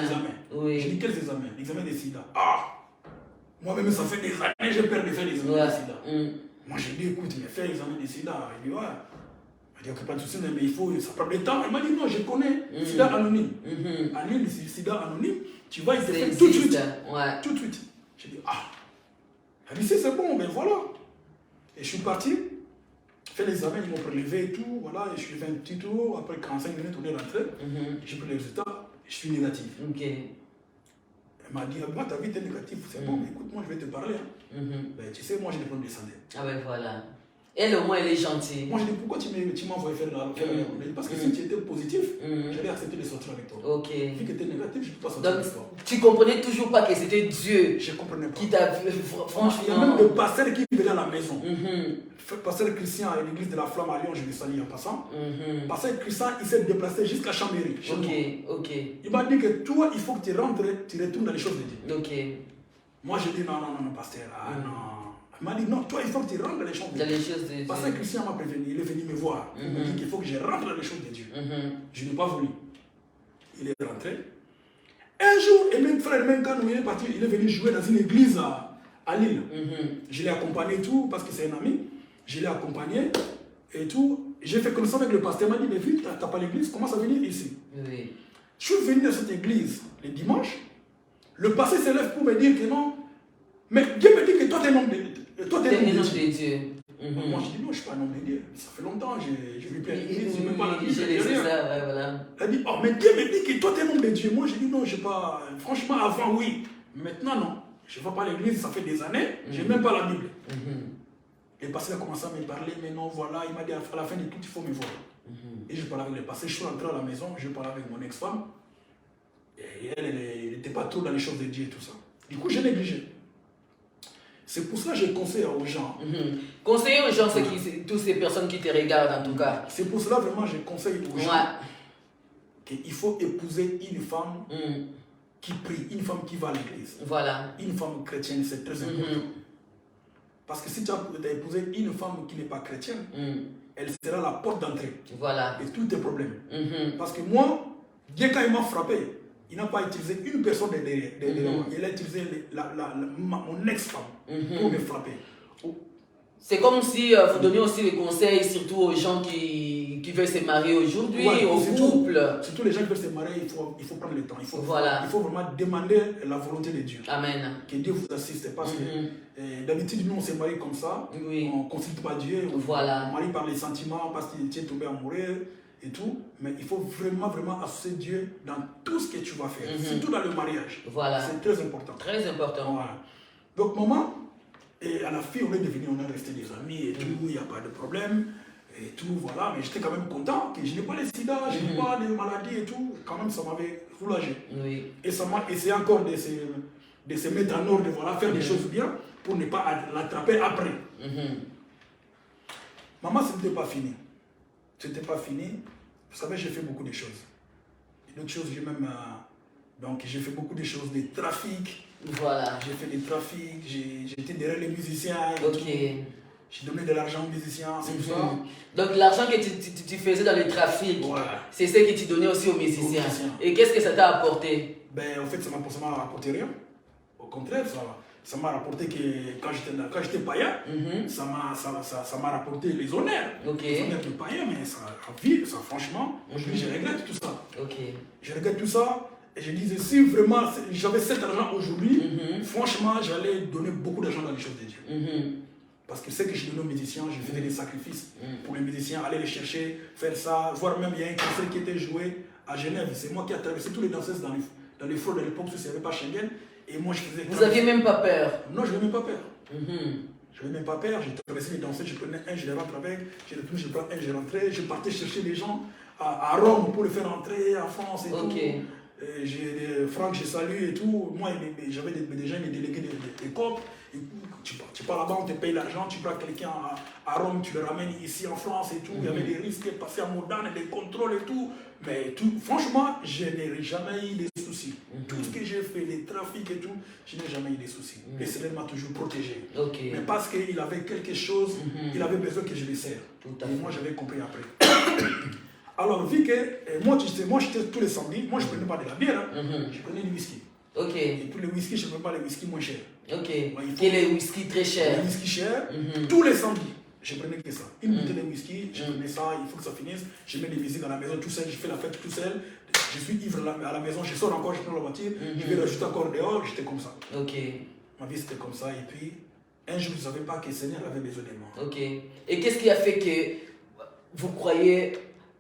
Oui. J'ai dit, quels examens? L'examen des sida. Ah! Moi-même, ça fait des années, j'ai peur de faire l'examen des sida. Moi, j'ai dit, écoute, mais fais l'examen des sida. Il dit, ouais. Il m'a dit, ok, pas de souci, mais il faut, ça prend du temps. Il m'a dit, non, je connais, sida anonyme. À Lille, sida anonyme, tu vois, il te fait tout de suite. Ouais. Tout de suite. J'ai dit, ah. Elle a dit, c'est bon, ben voilà. Et je suis parti, fait l'examen, ils m'ont prélevé et tout, voilà, et je suis fait un petit tour, après 45 minutes, on est rentré, j'ai pris les résultats, je suis négatif. Ok. Elle m'a dit, moi, ta vie était négative, c'est bon, mais écoute, moi, je vais te parler. Ben, tu sais, moi, j'ai des problèmes de santé. Ah ben voilà. Elle, au moins, elle est gentille. Moi, je dis, pourquoi tu m'as envoyé faire la parce que si tu étais positif, j'allais accepter de sortir avec toi. Ok. Vu que tu étais négatif, je ne peux pas sortir donc, avec toi. Tu comprenais toujours pas que c'était Dieu je comprenais pas. Qui t'a vu, franchement. Il y a même le pasteur qui venait à la maison. Pasteur Christian à l'église de la Flamme à Lyon, je le salue en passant. Pasteur Christian, il s'est déplacé jusqu'à Chambéry. Ok. Il m'a dit que toi, il faut que tu rentres, tu retournes dans les choses de Dieu. Ok. Moi, je dis non, pasteur. Ah non. Il m'a dit non, toi, il faut que tu rentres dans les choses de Dieu. Pasteur Christian m'a prévenu, il est venu me voir. Il m'a dit qu'il faut que je rentre dans les choses de Dieu. Je n'ai pas voulu. Il est rentré. Un jour, et même frère, même quand il est parti, il est venu jouer dans une église à Lille. Je l'ai accompagné et tout, parce que c'est un ami. Je l'ai accompagné et tout. J'ai fait connaissance avec le pasteur. Il m'a dit, mais vite, tu n'as pas l'église, commence à venir ici. Oui. Je suis venu dans cette église le dimanche. Le pasteur se lève pour me dire que non, Mais Dieu me dit que toi, tu es un homme de Dieu. Toi, tu es un homme de Dieu. Dieu. Moi, je dis non, je ne suis pas un homme de Dieu. Ça fait longtemps, je vis plein de l'église, je ne mets pas la Bible. J'ai laissé ça, ouais, voilà. Elle dit, oh, mais Dieu me dit que toi, tu es un homme de Dieu. Moi, je dis non, je ne sais pas. Franchement, avant, oui. Maintenant, non. Je ne vais pas à l'église, ça fait des années, je n'ai même pas la Bible. Et le pasteur a commencé à me parler, mais non, voilà, il m'a dit à la fin de tout, il faut me voir. Et je parlais avec le pasteur, je suis rentré à la maison, je parlais avec mon ex-femme. Et elle n'était pas trop dans les choses de Dieu et tout ça. Du coup, j'ai négligé. C'est pour ça que je conseille aux gens. Conseiller aux gens, c'est toutes ces personnes qui te regardent en tout cas. C'est pour cela vraiment je conseille aux gens qu'il faut épouser une femme qui prie, une femme qui va à l'église. Voilà. Une femme chrétienne, c'est très important. Parce que si tu as épousé une femme qui n'est pas chrétienne, elle sera la porte d'entrée. Voilà. Et tous tes problèmes. Parce que moi, Dieu quand il m'a frappé, il n'a pas utilisé une personne derrière. Il a utilisé mon ex-femme pour me frapper. C'est comme si vous donniez aussi des conseils, surtout aux gens qui veulent se marier aujourd'hui, aux couples. Surtout les gens qui veulent se marier, il faut prendre le temps. Il faut vraiment demander la volonté de Dieu. Amen. Que Dieu vous assiste. Parce que d'habitude, nous, on se marie comme ça. On ne consulte pas Dieu. On marie par les sentiments, parce qu'il est tombé amoureux et tout. Mais il faut vraiment, vraiment associer Dieu dans tout ce que tu vas faire. Surtout dans le mariage. Voilà. C'est très important. Très important. Voilà. Donc, maman, et à la fin, on est resté des amis et tout, il n'y a pas de problème. Et tout, voilà. Mais j'étais quand même content que je n'ai pas les sida, je n'ai pas de maladies et tout. Quand même, ça m'avait soulagé. Et ça m'a essayé encore de se mettre en ordre, voilà, faire des choses bien pour ne pas l'attraper après. Maman, ce n'était pas fini. Ce n'était pas fini. Vous savez, j'ai fait beaucoup de choses. Et d'autres choses, j'ai même... donc, j'ai fait beaucoup de choses, des trafics. Voilà. J'ai fait des trafics, j'étais derrière les musiciens. J'ai donné de l'argent aux musiciens, c'est tout ça. Donc l'argent que tu faisais dans les trafics, c'est ce que tu donnais aussi aux musiciens. Et qu'est-ce que ça t'a apporté? Ben, en fait, ça m'a rapporté rien. Au contraire, ça m'a rapporté que quand j'étais païen, ça m'a rapporté les honneurs. Les honneurs de païen, mais ça franchement, aujourd'hui, je regrette tout ça. Je regrette tout ça. Et je disais, si vraiment j'avais cet argent aujourd'hui, franchement, j'allais donner beaucoup d'argent dans les choses de Dieu. Parce que ce que je donnais aux musiciens, je faisais des sacrifices pour les musiciens, aller les chercher, faire ça, voire même il y a un concert qui était joué à Genève. C'est moi qui ai traversé tous les danseuses dans les flots de l'époque, parce qu'il n'y avait pas Schengen. Et moi, je faisais... Vous n'aviez même pas peur? Non, je n'avais même pas peur. Je n'avais même pas peur, j'ai traversé les danseuses, je prenais un, je les rentre avec, je retourne, je prends un, je rentrais, je partais chercher les gens à Rome pour les faire entrer en France et tout. Franck, je salue et tout. Moi, j'avais des gens, des délégués des COP. Tu pars là-bas, on te paye l'argent, tu prends quelqu'un à Rome, tu le ramènes ici en France et tout. Il y avait des risques de passer en Modane, des contrôles et tout. Mais tout, franchement, je n'ai jamais eu des soucis. Tout ce que j'ai fait, les trafics et tout, je n'ai jamais eu des soucis. Le Seigneur m'a toujours protégé. Mais parce qu'il avait quelque chose, il avait besoin que je le serve. Et moi, j'avais compris après. Alors, vu que moi, j'étais tous les samedis, moi, je ne prenais pas de la bière, je prenais du whisky. Et pour les whisky, je ne prenais pas les whisky moins chers. Et les whisky très chers. Les whisky chers, tous les samedis, je prenais que ça. Une bouteille de whisky, je prenais ça, il faut que ça finisse. Je mets des musiques dans la maison tout seul, je fais la fête tout seul. Je suis ivre à la maison, je sors encore, je prends la voiture, je vais rajouter encore dehors, j'étais comme ça. Ma vie, c'était comme ça. Et puis, un jour, je ne savais pas que le Seigneur avait besoin de moi. Et qu'est-ce qui a fait que vous croyez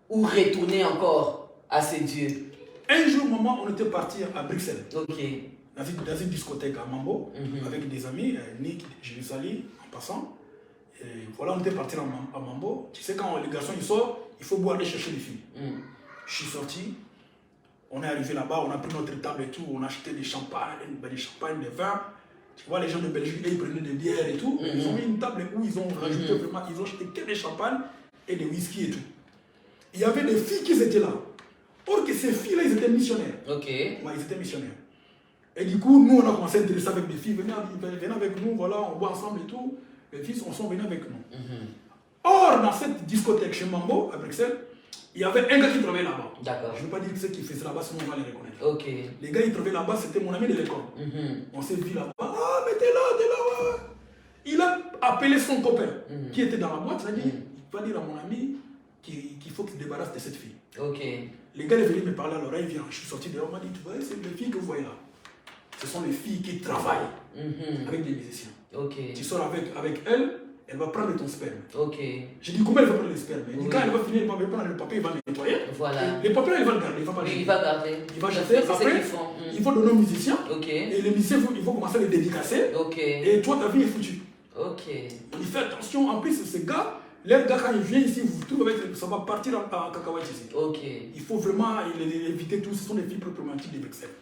ou retourner encore à ces dieux? Un jour, maman, on était parti à Bruxelles. Dans une discothèque à Mambo, avec des amis, Nick, je les salue en passant. Et voilà, on était parti à Mambo. Tu sais, quand les garçons ils sortent, il faut aller chercher les filles. Je suis sorti, on est arrivé là-bas, on a pris notre table et tout, on a acheté des champagnes, des vins. Tu vois, les gens de Belgique, ils prenaient des bières et tout. Ils ont mis une table où ils ont rajouté vraiment, ils ont acheté que des champagnes et des whisky et tout. Il y avait des filles qui étaient là. Or que ces filles-là, ils étaient missionnaires. Ils étaient missionnaires. Et du coup, nous, on a commencé à intéresser avec des filles. Venez avec nous, voilà, on boit ensemble et tout. Les filles sont venus avec nous. Or, dans cette discothèque chez Mambo, à Bruxelles, il y avait un gars qui travaillait là-bas. Je ne veux pas dire que ceux qui faisaient là-bas, sinon on va les reconnaître. Les gars, ils travaillaient là-bas, c'était mon ami de l'école. On s'est vu là-bas. Ah, mais t'es là, ouais. Il a appelé son copain qui était dans la boîte. Il a dit, il va dire à mon ami qu'il faut qu'il se débarrasse de cette fille. Les gars, ils venaient me parler à l'oreille, je suis sorti dehors, on m'a dit, tu vois, c'est les filles que vous voyez là. ce sont les filles qui travaillent avec des musiciens. Ok. Tu sors avec elle, elle va prendre ton sperme. Ok. Je dis comment elle va prendre le sperme. Elle dit quand elle va finir, elle va prendre le papier, il va le nettoyer. Voilà. Le papier, il va le garder, il va pas le Oui, jeter. il va garder. Il va jeter, après, il faut donner aux musiciens. Ok. Et les musiciens, il faut commencer à les dédicacer. Ok. Et toi, ta vie est foutue. Ok. Il fait attention, en plus, ce gars, les gars, quand il vient ici, vous trouvez avec, ça va partir en cacahuète ici. Ok. Il faut vraiment éviter tout, ce sont des filles proprement dites des vexelles.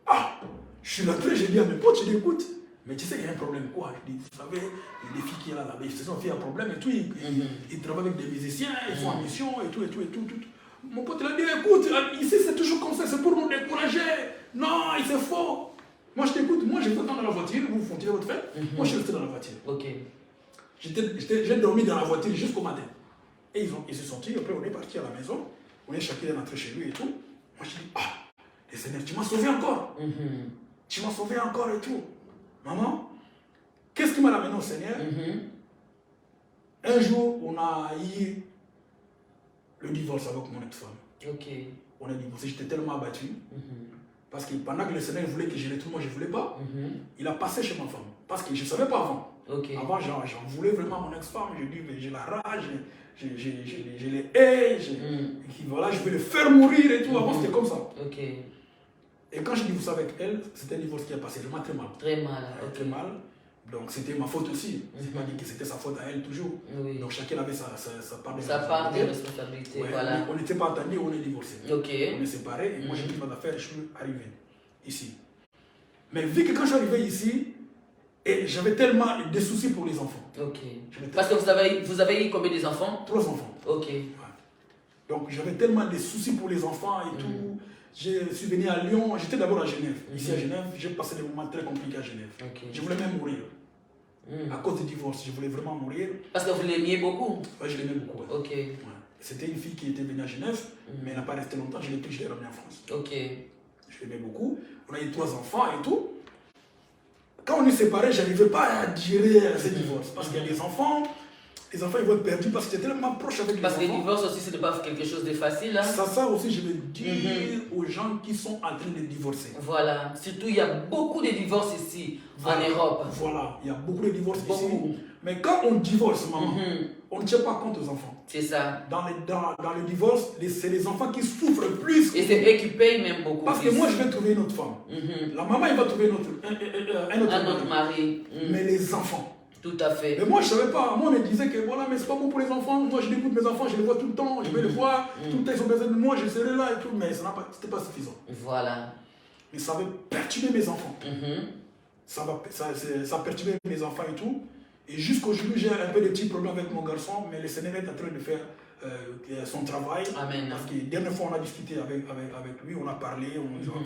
Ah, je suis rentré, j'ai dit à mes potes, je dis écoute, mais tu sais, il y a un problème quoi. Je dis, vous savez, il y a des filles qui sont là, ce sont filles à problème et tout, ils travaillent avec des musiciens, ils sont en mission et tout. Mon pote, il a dit, écoute, ici c'est toujours comme ça, c'est pour nous décourager. Non, c'est faux. Moi je t'écoute, moi je vais dans la voiture, vous continuez votre fête, moi je suis resté dans la voiture. Ok. J'ai dormi dans la voiture jusqu'au matin. Et ils se sont dit, après on est parti à la maison, on est chacun rentré chez lui et tout. Moi je dis, ah, les Seigneur, tu m'as sauvé encore. Tu m'as sauvé encore et tout. Maman, qu'est-ce qui m'a ramené au Seigneur? Un jour, on a eu le divorce avec mon ex-femme. Ok. On a divorcé, j'étais tellement abattu. Parce que pendant que le Seigneur voulait que je retrouve, moi je ne voulais pas. Il a passé chez ma femme. Parce que je ne savais pas avant. Avant, j'en voulais vraiment à mon ex-femme. Je dis, mais j'ai la rage, je les hais, voilà, je vais le faire mourir et tout. Avant, c'était comme ça. Ok. Et quand j'ai divorcé avec elle, c'était un divorce qui a passé vraiment très mal. Très mal. Très mal. Donc c'était ma faute aussi. C'est pas dit que c'était sa faute à elle toujours. Oui. Donc chacun avait sa part de sa part de responsabilité. Ouais, voilà. On n'était pas entendus, on est divorcés. Ok. On est séparés et moi j'ai pris mes affaires et je suis arrivé ici. Mais vu que quand je suis arrivé ici, j'avais tellement de soucis pour les enfants. Ok. Parce que vous avez eu combien d'enfants? 3 enfants. Ok. Ouais. Donc j'avais tellement de soucis pour les enfants et tout. Je suis venu à Lyon, j'étais d'abord à Genève. Ici à Genève, j'ai passé des moments très compliqués à Genève. Je voulais même mourir. À cause du divorce, je voulais vraiment mourir. Parce que vous l'aimiez beaucoup? Oui, je l'aimais beaucoup. Ouais. Ok. Ouais. C'était une fille qui était venue à Genève, mais elle n'a pas resté longtemps, je l'ai pris, je l'ai ramenée en France. Ok. Je l'aimais beaucoup. On a eu 3 enfants et tout. Quand on est séparés, je n'arrivais pas à digérer ce divorce. Parce qu'il y a des enfants, les enfants ils vont être perdus parce que j'étais tellement proche avec les enfants. Parce que le divorce aussi, ce n'est pas quelque chose de facile. Hein? Ça aussi, je veux dire aux gens qui sont en train de divorcer. Voilà. Surtout, il y a beaucoup de divorces ici, en Europe. Voilà, il y a beaucoup de divorces ici. Mais quand on divorce, maman, on ne tient pas compte aux enfants. C'est ça. Dans le divorce, c'est les enfants qui souffrent plus. Et c'est eux qui payent même beaucoup. Parce que moi, je vais trouver une autre femme. La maman, elle va trouver un autre mari. Mais les enfants. Tout à fait. Mais moi, je ne savais pas. Moi, on me disait que voilà, mais c'est pas bon pour les enfants. Moi, je écoute mes enfants, je les vois tout le temps. Je vais les voir. Tout le temps, ils ont besoin de moi. Je serai là et tout. Mais ce n'était pas suffisant. Voilà. Mais ça avait perturbé mes enfants. Ça perturbait mes enfants et tout. Et jusqu'aujourd'hui, j'ai un peu de petits problèmes avec mon garçon. Mais le Seigneur est en train de faire son travail. Amen. Parce que la dernière fois, on a discuté avec lui. On a parlé.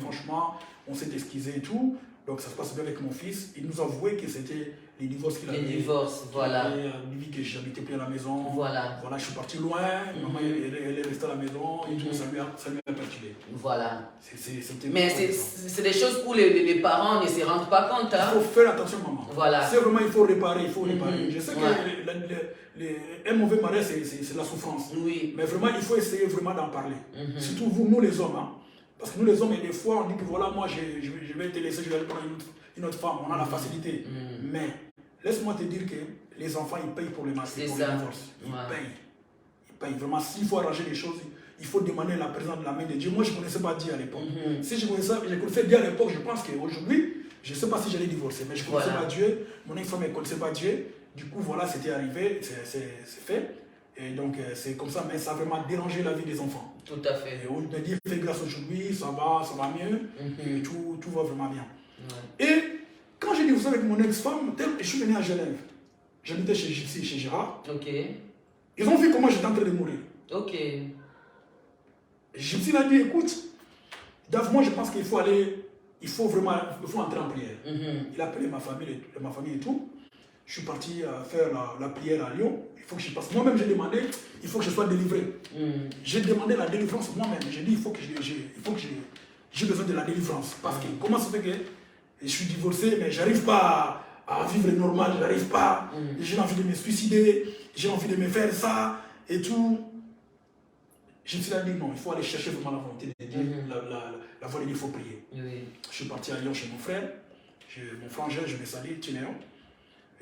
Franchement, on s'est excusé et tout. Donc ça se passe bien avec mon fils. Il nous a avoué que c'était les divorces qu'il avait. Les divorces, voilà. Il dit que j'habitais plus à la maison. Voilà. Voilà, je suis parti loin. Maman, elle est restée à la maison et tout. Ça lui a perturbé. Voilà. Mais c'est des choses où les parents ne se rendent pas compte. Hein? Il faut faire attention, maman. Voilà. C'est vraiment, il faut réparer. Je sais que un mauvais mariage, c'est la souffrance. Oui. Mais vraiment, il faut essayer vraiment d'en parler. Surtout vous, nous les hommes. Hein. Parce que nous les hommes, des fois, on dit que voilà, moi je vais te laisser, je vais prendre une autre femme, on a la facilité. Mais laisse-moi te dire que les enfants, ils payent pour les divorces. Ils payent. Vraiment, s'il faut arranger les choses, il faut demander la présence de la main de Dieu. Moi, je ne connaissais pas Dieu à l'époque. Si je connaissais Dieu à l'époque, je pense qu'aujourd'hui, je ne sais pas si j'allais divorcer, mais je ne connaissais pas Dieu. Mon ex-femme ne connaissait pas Dieu. Du coup, voilà, c'était arrivé, c'est fait. Et donc, c'est comme ça, mais ça a vraiment dérangé la vie des enfants. Tout à fait. Et on me dit, fais grâce aujourd'hui, ça va mieux, et tout va vraiment bien. Et quand j'ai divorcé avec mon ex-femme, je suis venu à Genève. J'habitais chez Gypsy, chez Gérard. Ok. Ils ont vu comment j'étais en train de mourir. Ok. Gypsy m'a dit, écoute, moi je pense qu'il faut entrer en prière. Il a appelé ma famille et tout. Je suis parti faire la prière à Lyon. Il faut que je passe. Moi-même, j'ai demandé, il faut que je sois délivré. J'ai demandé la délivrance moi-même. J'ai dit, il faut que j'ai besoin de la délivrance. Parce que comment ça fait que je suis divorcé, mais je n'arrive pas à vivre normal, je n'arrive pas. J'ai envie de me suicider, j'ai envie de me faire ça et tout. Je me suis dit, non, il faut aller chercher vraiment la volonté de Dieu, la volonté de Dieu, il faut prier. Je suis parti à Lyon chez mon frère. Mon frangin, je le salue, Tinéon.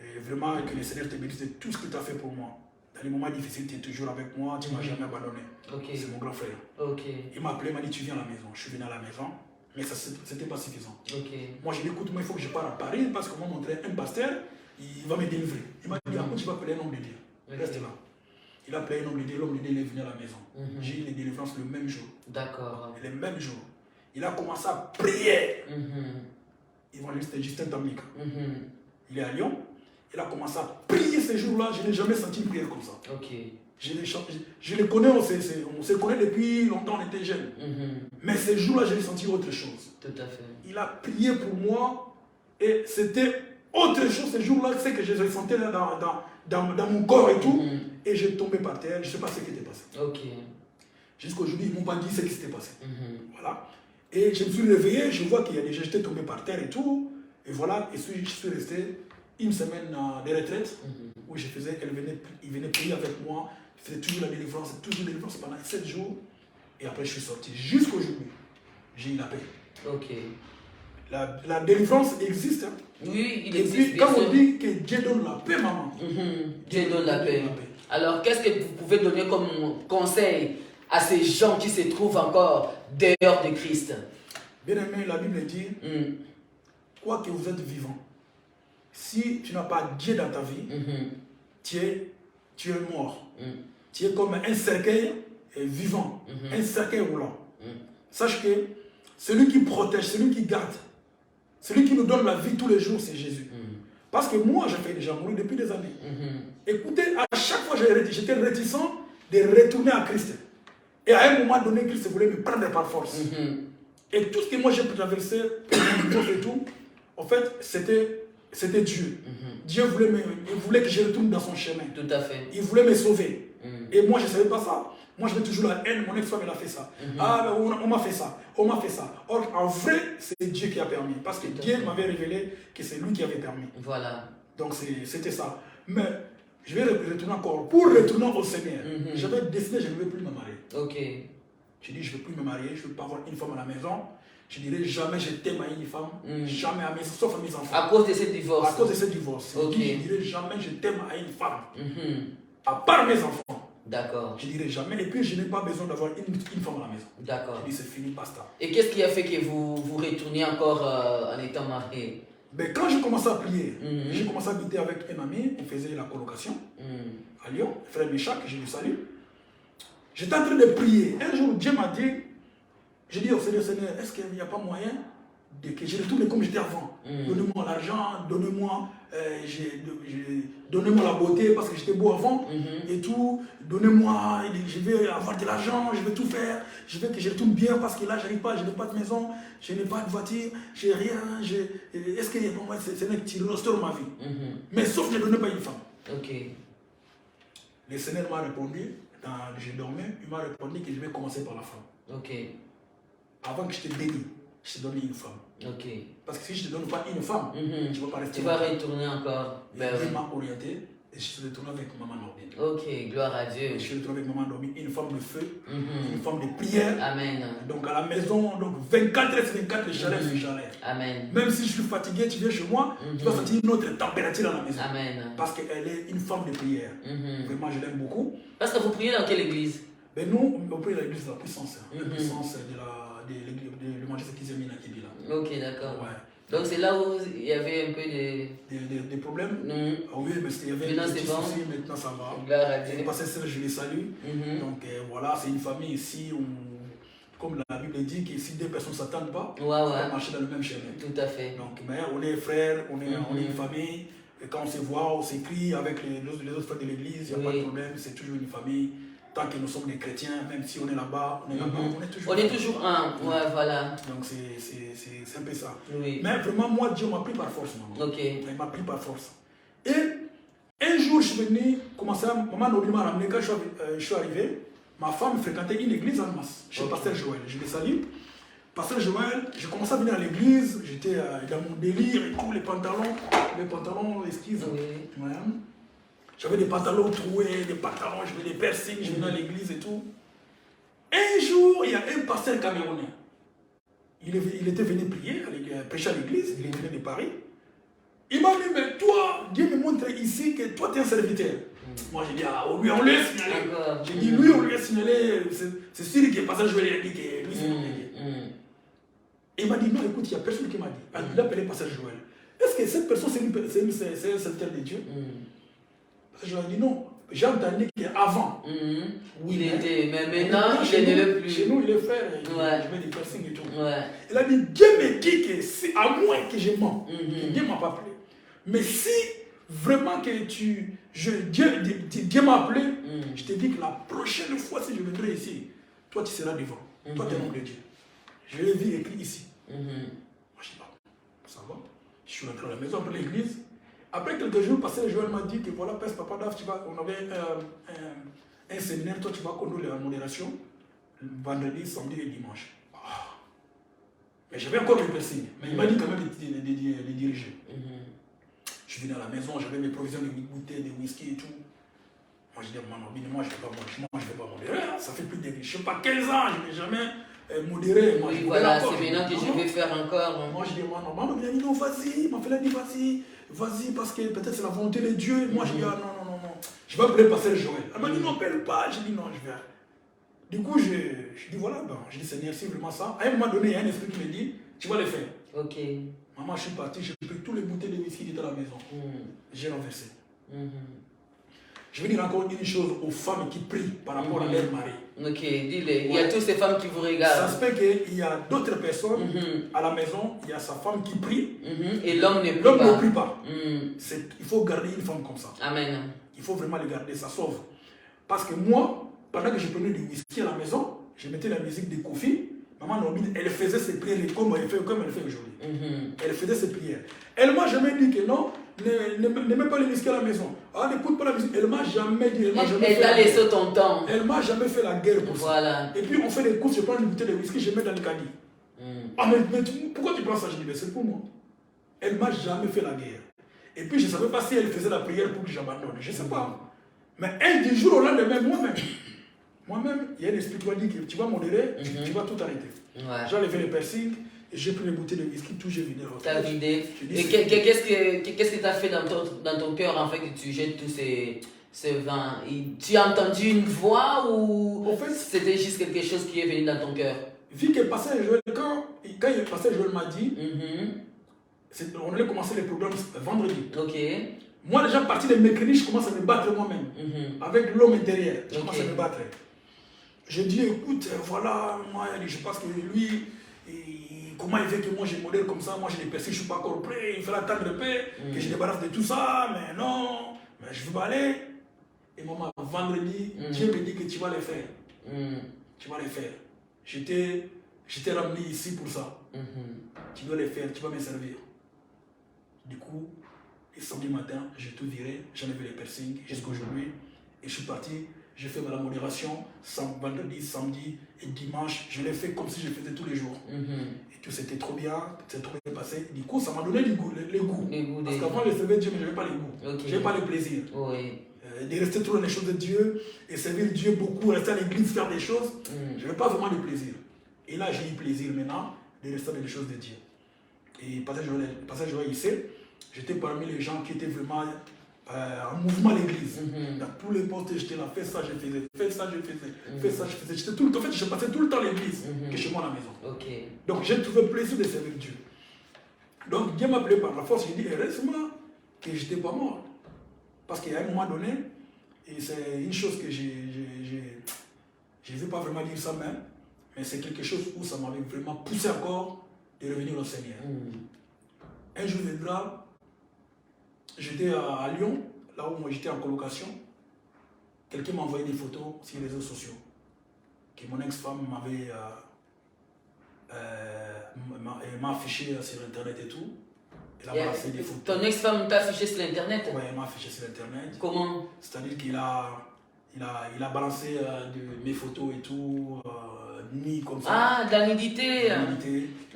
Et vraiment, que le Seigneur te bénisse de tout ce que tu as fait pour moi. Dans les moments difficiles, tu es toujours avec moi, tu ne m'as jamais abandonné. C'est mon grand frère. Il m'a appelé, il m'a dit, tu viens à la maison. Je suis venu à la maison, mais ce n'était pas suffisant. Moi, je lui ai dit, écoute, moi, il faut que je parte à Paris parce qu'on m'a montré un pasteur, il va me délivrer. Il m'a dit, écoute, tu vas appeler un homme de Dieu. Reste là. Il a appelé un homme de Dieu, l'homme de Dieu est venu à la maison. J'ai eu les délivrances le même jour. D'accord. Le même jour. Il a commencé à prier. Évangéliste Justin Tamika. Il est à Lyon. Il a commencé à prier ces jours-là. Je n'ai jamais senti une prière comme ça. Je le connais, on se connaît depuis longtemps, on était jeunes. Mais ces jours-là, j'ai senti autre chose. Tout à fait. Il a prié pour moi et c'était autre chose ces jours-là. C'est que je ressentais là dans mon corps et tout. Et j'ai tombé par terre. Je ne sais pas ce qui était passé. Jusqu'aujourd'hui, ils ne m'ont pas dit ce qui s'était passé. Voilà. Et je me suis réveillé, je vois qu'il y a des gens, j'étais tombé par terre et tout. Et voilà, et je suis resté une semaine de retraite où il venait prier avec moi. Il faisait toujours la délivrance pendant 7 jours. Et après, je suis sorti. Jusqu'aujourd'hui, j'ai eu la paix. La délivrance existe. Hein. Oui, il et existe. Et puis, quand on dit que Dieu donne la paix, maman. Dieu donne la paix. Alors, qu'est-ce que vous pouvez donner comme conseil à ces gens qui se trouvent encore dehors de Christ? Bien aimé, la Bible dit, quoi que vous êtes vivant, si tu n'as pas Dieu dans ta vie, tu es mort. Tu es comme un cercueil vivant, un cercueil roulant. Sache que celui qui protège, celui qui garde, celui qui nous donne la vie tous les jours, c'est Jésus. Parce que moi, j'ai fait déjà mourir depuis des années. Écoutez, à chaque fois, j'étais réticent de retourner à Christ. Et à un moment donné, Christ voulait me prendre par force. Et tout ce que moi j'ai traversé, et tout, en fait, c'était Dieu. Dieu voulait que je retourne dans son chemin. Tout à fait. Il voulait me sauver. Et moi, je ne savais pas ça. Moi, j'avais toujours la haine. Mon ex-femme, elle a fait ça. Ah, on m'a fait ça. On m'a fait ça. Or, en vrai, c'est Dieu qui a permis. Parce que Dieu m'avait révélé que c'est lui qui avait permis. Voilà. Donc, c'était ça. Mais je vais retourner encore. Pour retourner au Seigneur, j'avais décidé que je ne vais plus me marier. Je dis, je ne vais plus me marier, je ne veux pas avoir une femme à la maison. Je dirais jamais je t'aime à une femme, jamais à sauf à mes enfants. À cause de ce divorce. À cause de ce divorce. Je dirais jamais je t'aime à une femme. À part mes enfants. D'accord. Je dirais jamais. Et puis je n'ai pas besoin d'avoir une femme à la maison. D'accord. Je dis c'est fini, basta. Et qu'est-ce qui a fait que vous retourniez encore en étant marié? Ben, quand j'ai commencé à prier, j'ai commencé à habiter avec un ami, on faisait la colocation à Lyon, frère Méchac, je le salue. J'étais en train de prier. Un jour, Dieu m'a dit, j'ai dit au Seigneur, est-ce qu'il n'y a pas moyen que je retourne comme j'étais avant? Donnez-moi l'argent, donnez-moi la beauté parce que j'étais beau avant et tout. Donnez-moi, je vais avoir de l'argent, je vais tout faire. Je veux que je retourne bien parce que là, je n'arrive pas, je n'ai pas de maison, je n'ai pas de voiture, je n'ai rien. Est-ce qu'il y a pas moyen, Seigneur, tu restaures ma vie? Mais sauf que je ne donnais pas une femme. Le Seigneur m'a répondu. Je dormais, il m'a répondu que je vais commencer par la femme. Avant que je te bénisse, je te donne une femme. Parce que si je ne te donne pas une femme, tu ne vas pas rester. Tu vas retourner encore. Il m'a orienté et je suis retourné avec maman Normine. Gloire à Dieu. Je suis retourné avec maman Normine, une femme de feu, une femme de prière. Amen. Donc à la maison, donc 24 h 24, le chalet sur chalet. Amen. Même si je suis fatigué, tu viens chez moi, tu vas sentir une autre température à la maison. Amen. Parce qu'elle est une femme de prière. Vraiment, je l'aime beaucoup. Parce que vous priez dans quelle église? Ben nous, on prie dans l'église de la puissance. La puissance de l'évangile qui s'est mis à Kibila. D'accord. Ouais. Donc c'est là où il y avait un peu des problèmes. Oui, mais il y avait des petits soucis, maintenant ça va. Et parce que je les salue. Donc voilà, c'est une famille ici où, comme la Bible dit, que si deux personnes ne s'attendent pas, on va marcher dans le même chemin. Tout à fait. Donc mais on est frères, on est une famille. Et quand on se voit, on s'écrit avec les autres frères de l'église, il n'y a pas de problème, c'est toujours une famille. Tant que nous sommes des chrétiens, même si on est là-bas, on est toujours un. Ouais, voilà. Donc c'est un peu ça. Oui. Mais vraiment, moi, Dieu m'a pris par force. Maman. Il m'a pris par force. Et un jour, je suis venu commencer à... Maman Nobi m'a ramené. Quand je suis arrivé, ma femme fréquentait une église en masse, chez Pasteur Joël. Je l'ai salué. Pasteur Joël, j'ai commencé à venir à l'église, j'étais dans mon délire et tout, les pantalons, esquives. Ouais. J'avais des pantalons troués, des pantalons, j'avais des piercings, je venais à l'église et tout. Un jour, il y a un pasteur camerounais. il était venu prier, prêcher à l'église, il venait de Paris. Il m'a dit, mais toi, Dieu me montre ici que toi, tu es un serviteur. Moi, j'ai dit, ah, lui, on lui a signalé. J'ai dit, lui, on lui a signalé. C'est sûr qu'il est passé, je vais lui dire que lui, c'est mon Dieu. Il m'a dit, non, écoute, il n'y a personne qui m'a dit. Il a appelé Pasteur Joël. Est-ce que cette personne, c'est un serviteur de Dieu? Je lui ai dit, non. J'ai entendu qu'avant, il était, mais maintenant, il n'est le plus. Chez nous, il est frère, je mets des piercings et tout. Il a dit, Dieu me dit que c'est à moins que je mens, que Dieu ne m'a pas appelé. Mais si vraiment que Dieu m'a appelé, je te dis que la prochaine fois, si je viendrai ici, toi tu seras devant. Toi tu es l'homme de Dieu. Je l'ai vu écrit ici. Moi je dis, ça va. Je suis rentré à la maison après l'église. Après quelques jours, Pasteur Joël m'a dit que voilà, Père Papa Daf, on avait un séminaire, toi tu vas conduire la modération, vendredi, samedi et dimanche. Mais j'avais encore le piercing. Mais il m'a dit quand même de diriger. Je suis venu à la maison, j'avais mes provisions de bouteilles, de whisky et tout. Moi je dis, moi je ne vais pas modérer. Ça fait plus de, je sais pas, 15 ans, je n'ai jamais modéré. Moi, oui, voilà, c'est maintenant que je vais faire encore. Moi je dis, moi non, il m'a dit non, vas-y, il m'a fait la dit, vas-y, parce que peut-être c'est la volonté de Dieu. Moi je dis, ah non, je vais appeler Pasteur Joël. Elle m'a dit, non, appelle pas. J'ai dit, non, je vais. Du coup, je dis, voilà, je dis, Seigneur, c'est vraiment ça. À un moment donné, il y a un esprit qui me dit, tu vas le faire. Ok. Maman, je suis parti, j'ai pris tous les bouteilles de whisky qui étaient à la maison. J'ai renversé. Je vais dire encore une chose aux femmes qui prient par rapport à leur mari. Ok, dis-le. Il y a toutes ces femmes qui vous regardent. Ça se fait qu'il y a d'autres personnes à la maison, il y a sa femme qui prie. Et l'homme ne prie pas. L'homme ne prie pas. Il faut garder une femme comme ça. Amen. Il faut vraiment le garder, ça sauve. Parce que moi, pendant que je prenais du whisky à la maison, je mettais la musique de Kofi. Maman Nobine, elle faisait ses prières comme elle fait aujourd'hui. Elle faisait ses prières. Elle m'a jamais dit que non, ne mets pas le whisky à la maison. N'écoute pas la musique. Elle m'a jamais dit. Elle t'a laissé ton temps. Elle m'a jamais fait la guerre pour ça. Et puis on fait des courses, je prends une bouteille de whisky, je mets dans le caddie. Mais pourquoi tu prends ça? Je dis, c'est pour moi. Elle m'a jamais fait la guerre. Et puis je ne savais pas si elle faisait la prière pour que j'abandonne. Je ne sais pas. Mais elle, du jour au lendemain, moi-même, il y a un esprit qui m'a dit que tu vas modérer, tu vas tout arrêter. J'ai enlevé les piercings, et j'ai pris les bouteilles de whisky, tout j'ai vidé. Tu as vidé. Et qu'est-ce que tu as fait dans ton cœur en fait que tu jettes tous ces vins? Tu as entendu une voix ou en fait, c'était juste quelque chose qui est venu dans ton cœur? Vu que Pasteur Joël, quand Pasteur Joël m'a dit, on allait commencer les programmes vendredi. Ok. Moi, déjà, à partir de mercredi, je commence à me battre moi-même. Avec l'homme intérieur, je commence à me battre. Je dis, écoute, voilà, moi, je pense que lui, comment il veut que moi je modèle comme ça, moi je l'ai percé, je ne suis pas encore prêt, il faut attendre un peu, que je débarrasse de tout ça, mais non, mais je veux pas aller. Et maman, vendredi, Dieu me dit que tu vas le faire. Tu vas le faire. Je t'ai ramené ici pour ça. Tu dois le faire, tu vas me servir. Du coup, le samedi matin, j'ai tout viré, j'en ai vu les piercings jusqu'à aujourd'hui, et je suis parti. J'ai fait la modération, vendredi, samedi et dimanche. Je l'ai fait comme si je faisais tous les jours. Et tout c'était trop bien, c'est trop bien passé. Du coup, ça m'a donné le goût. Parce qu'avant, je servais Dieu, mais je n'avais pas le goût. Je n'avais pas le plaisir. De rester trop dans les choses de Dieu et servir Dieu beaucoup, rester à l'église, faire des choses. Je n'avais pas vraiment de plaisir. Et là, j'ai eu plaisir maintenant de rester dans les choses de Dieu. Et Pasteur Joël, il sait, j'étais parmi les gens qui étaient vraiment en mouvement à l'église. Dans tous les postes, j'étais là, fais ça, je faisais, fais ça, je faisais, fais ça, je faisais. En fait, je passais tout le temps à l'église que chez moi à la maison. Donc, j'ai trouvé plaisir de servir Dieu. Donc, Dieu m'a appelé par la force. J'ai dit, heureusement que je n'étais pas mort. Parce qu'à un moment donné, et c'est une chose que je ne veux pas vraiment dire ça même, mais c'est quelque chose où ça m'avait vraiment poussé encore de revenir au Seigneur. Un jour viendra, j'étais à Lyon, là où moi j'étais en colocation. Quelqu'un m'a envoyé des photos sur les réseaux sociaux. Que mon ex-femme m'a affiché sur Internet et tout. Elle m'a fait des photos. Ton ex-femme t'a affiché sur Internet? Oui, elle m'a affiché sur Internet. Comment? C'est-à-dire qu'il a balancé mes photos et tout, nuit comme ça. Ah, de la nudité.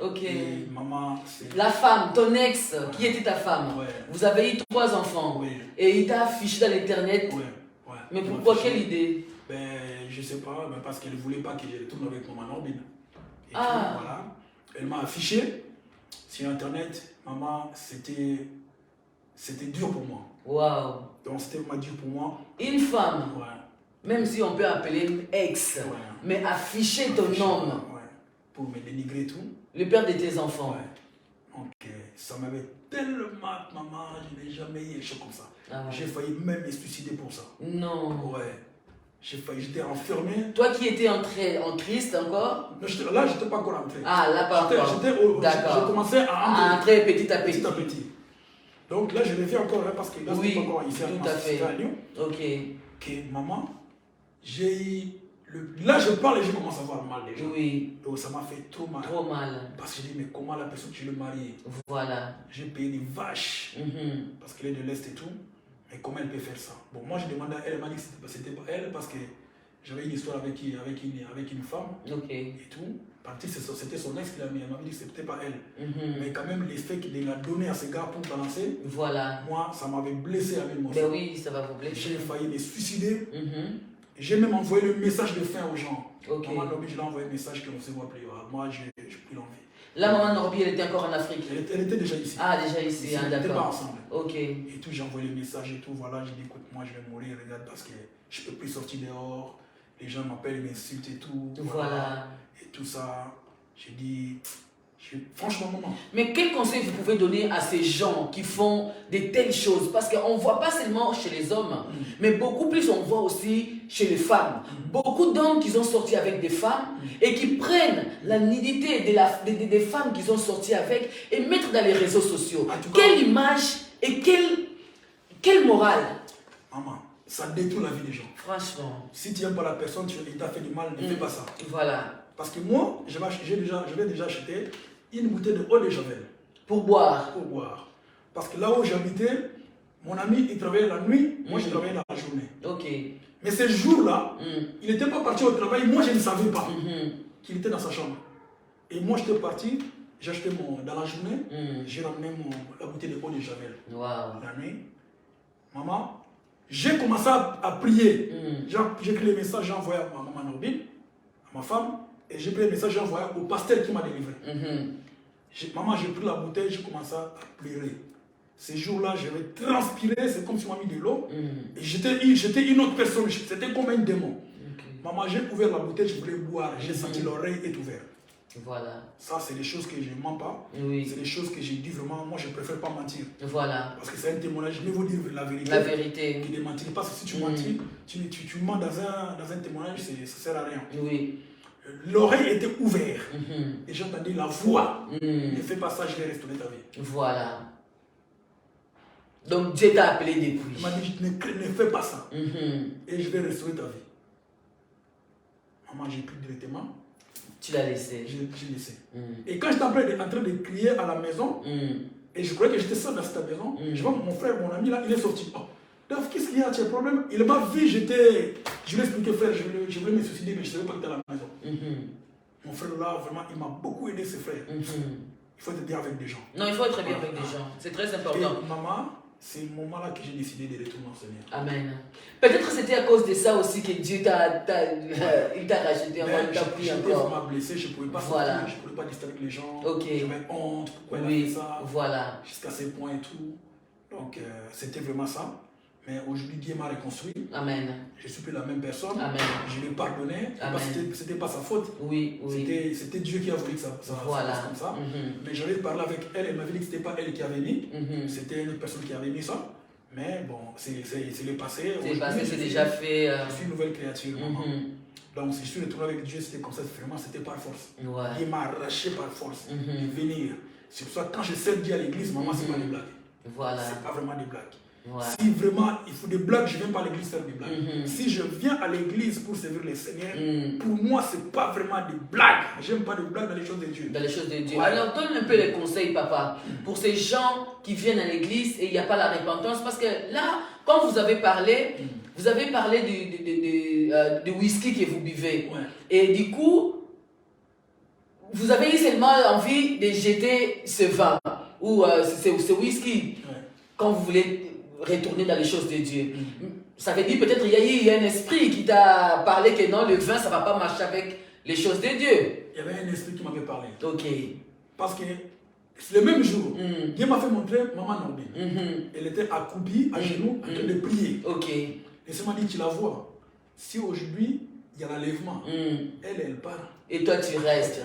Ok. Et maman, la femme, ton ex, qui était ta femme, vous avez eu 3 enfants. Et il t'a affiché dans l'Internet. Mais pourquoi, quelle idée? Je ne sais pas, parce qu'elle ne voulait pas que je retourne avec maman Norbine. Et ah. puis, voilà. Elle m'a affiché sur Internet. Maman, c'était dur pour moi. Waouh. Donc c'était vraiment dur pour moi. Une femme, Ouais. même si on peut appeler une ex, Ouais. mais afficher ton homme, Ouais. Pour me dénigrer et tout. le père de tes enfants. Ouais. Donc ça m'avait tellement, maman, je n'ai jamais eu des choses comme ça. Ah ouais. J'ai failli même me suicider pour ça. Non. Ouais. J'étais enfermé. Toi qui étais entré en Christ encore? Non, là, je n'étais pas encore entré. Ah, là pas encore. J'ai commencé à entrer petit à petit. petit à petit. Donc là, je le fais encore là parce que là, Oui, c'était pas encore ici tout à fait. à Lyon. Ok. Que maman, j'ai eu là, je parle et je commence à avoir mal déjà. Oui. Donc ça m'a fait trop mal. Trop mal. Parce que je dis, mais comment la personne que je l'ai mariée? Voilà. J'ai payé des vaches parce qu'elle est de l'Est et tout. Mais comment elle peut faire ça? Bon, moi, je demandé à elle, elle m'a dit que c'était pas elle parce que j'avais une histoire avec une femme et tout. C'était son ex qui l'a mis. Elle m'a dit que c'était pas elle. Mais quand même, l'effet qu'il a donné à ce gars pour balancer, voilà. Moi, ça m'avait blessé avec mon Ben oui, ça va vous blesser. J'ai failli me suicider. J'ai même envoyé le message de fin aux gens. Maman Norby, je l'ai envoyé le message qu'on ne se voit plus. Moi, je n'ai plus l'envie. Là, maman Norby, elle était encore en Afrique. Elle était déjà ici. Ah, déjà ici, on n'était pas ensemble. Ok. Et tout, j'ai envoyé le message et tout. Voilà, j'ai dit, écoute, moi, je vais mourir, regarde, parce que je ne peux plus sortir dehors. Les gens m'appellent, ils m'insultent et tout. Voilà. Et tout ça. J'ai dit, franchement, maman. Mais quel conseil vous pouvez donner à ces gens qui font de telles choses? Parce qu'on ne voit pas seulement chez les hommes, mais beaucoup plus on voit aussi chez les femmes. Beaucoup d'hommes qui sont sortis avec des femmes et qui prennent la nudité des femmes qu'ils ont sorties avec et mettent dans les réseaux sociaux. Quelle image et quelle morale? Maman, ça détruit la vie des gens. Franchement. Si tu n'aimes pas la personne, il t'a fait du mal, ne fais pas ça. Voilà. Parce que moi, je vais déjà acheter une bouteille de eau de Javel. Pour boire. Pour boire. Parce que là où j'habitais, mon ami, il travaillait la nuit, moi je travaillais la journée. Ok. Mais ce jour-là, il n'était pas parti au travail, moi je ne savais pas qu'il était dans sa chambre. Et moi j'étais parti, j'ai acheté dans la journée, j'ai ramené la bouteille de eau de Javel. Wow. La nuit. Maman, j'ai commencé à prier. J'ai écrit les messages, j'ai envoyé à ma maman Norby, à ma femme, et j'ai pris les messages, j'ai envoyé au pasteur qui m'a délivré. Maman, j'ai pris la bouteille, j'ai commencé à pleurer. Ces jours-là, j'avais transpiré, c'est comme si on m'a mis de l'eau. Et j'étais une autre personne, c'était comme un démon. Maman, j'ai ouvert la bouteille, je voulais boire, j'ai senti l'oreille est ouverte. Voilà. Ça, c'est des choses que je ne mens pas. C'est des choses que j'ai dit vraiment, moi je préfère pas mentir. Voilà. Parce que c'est un témoignage, je vais vous dire la vérité. La vérité. Qui ne mentir pas, parce que si tu mentis, tu mens dans un témoignage, ça ne sert à rien. Oui. L'oreille était ouverte. Et j'ai entendu la voix. Ne fais pas ça, je vais restaurer ta vie. Voilà. Donc Dieu t'a appelé depuis. Il m'a dit, ne fais pas ça. Et je vais restaurer ta vie. Maman, j'ai pris directement. Tu l'as laissé. J'ai laissé. Et quand j'étais en train de crier à la maison, et je croyais que j'étais seul dans cette maison, je vois mon frère, mon ami là, il est sorti. Oh, Dave, qu'est-ce qu'il y a? Tu as un problème? Il m'a vu, je lui ai expliqué, frère, je voulais me suicider, mais je ne savais pas que tu étais à la maison. Mon frère là, vraiment, il m'a beaucoup aidé, ses frères. Il faut être bien avec des gens. Non, il faut être bien avec des gens. C'est très important. Et maman, c'est le moment là que j'ai décidé de retourner au Seigneur. Amen. Peut-être que c'était à cause de ça aussi que Dieu t'a racheté encore, il t'a pris encore. J'étais vraiment blessé, je ne pouvais pas sortir, je ne pouvais pas distinguer les gens. J'avais honte, pourquoi il a fait ça. Voilà. Jusqu'à ces points et tout. Donc, c'était vraiment ça. Mais aujourd'hui, Dieu m'a reconstruit. Amen. Je suis plus la même personne. Amen. Je lui ai pardonné. Ce n'était pas sa faute. Oui, oui. C'était Dieu qui a voulu que ça fasse comme ça. Mais j'avais parlé avec elle. Elle m'avait dit que ce n'était pas elle qui avait mis. C'était une autre personne qui avait mis ça. Mais bon, c'est le passé. C'est le passé, c'est déjà fait. Je suis une nouvelle créature. Donc, si je suis retourné avec Dieu, c'était comme ça. Vraiment, c'était par force. Il m'a arraché par force de venir. C'est pour ça que quand je sers Dieu à l'église, maman, ce n'est pas des blagues. Voilà. Ce n'est pas vraiment des blagues. Voilà. Si vraiment il faut des blagues, je ne viens pas à l'église faire des blagues. Si je viens à l'église pour servir le Seigneur, pour moi, ce n'est pas vraiment des blagues. Je n'aime pas des blagues dans les choses de Dieu. Dans les choses de Dieu. Ouais. Alors, donne un peu les conseils, papa, pour ces gens qui viennent à l'église et il n'y a pas la repentance. Parce que là, quand vous avez parlé du whisky que vous buvez. Ouais. Et du coup, vous avez eu seulement envie de jeter ce vin ou ce whisky. Ouais. Quand vous voulez retourner dans les choses de Dieu. Ça veut dire peut-être qu'il y a eu un esprit qui t'a parlé que non, le vin, ça ne va pas marcher avec les choses de Dieu. il y avait un esprit qui m'avait parlé. Ok. Parce que le même jour, Dieu m'a fait montrer maman Norbine. Elle était accroupie, à genoux, en train de prier. Ok. Et ça m'a dit, tu la vois. Si aujourd'hui, il y a l'enlèvement, elle part. Et toi, tu restes.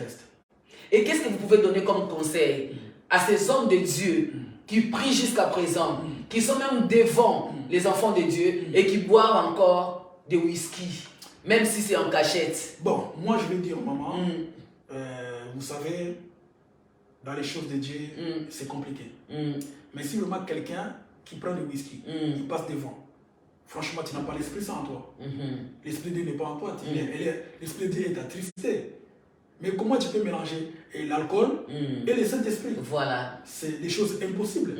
Et qu'est-ce que vous pouvez donner comme conseil à ces hommes de Dieu qui prient jusqu'à présent, qui sont même devant les enfants de Dieu et qui boivent encore des whisky, même si c'est en cachette? Bon, moi je vais dire, maman, vous savez, dans les choses de Dieu, c'est compliqué. Mais si vraiment quelqu'un qui prend du whisky, il passe devant, franchement, tu n'as pas l'Esprit Saint en toi. L'Esprit de Dieu n'est pas en toi. L'Esprit de Dieu est attristé. Mais comment tu peux mélanger l'alcool et le Saint-Esprit? Voilà. C'est des choses impossibles.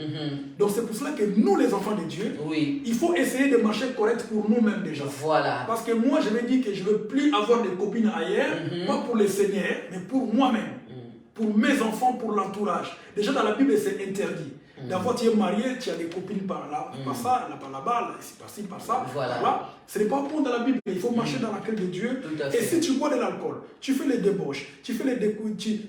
Donc c'est pour cela que nous, les enfants de Dieu, oui, il faut essayer de marcher correct pour nous-mêmes déjà. Voilà. Parce que moi, je me dis que je ne veux plus avoir des copines ailleurs, pas pour le Seigneur, mais pour moi-même. Pour mes enfants, pour l'entourage. Déjà dans la Bible, c'est interdit. D'abord, tu es marié, tu as des copines par là, par ça, par là-bas, par-ci, par ça, voilà. par là. Ce n'est pas bon dans la Bible. Il faut marcher dans la crainte de Dieu. Et si tu bois de l'alcool, tu fais les débauches, tu fais les découilles, tu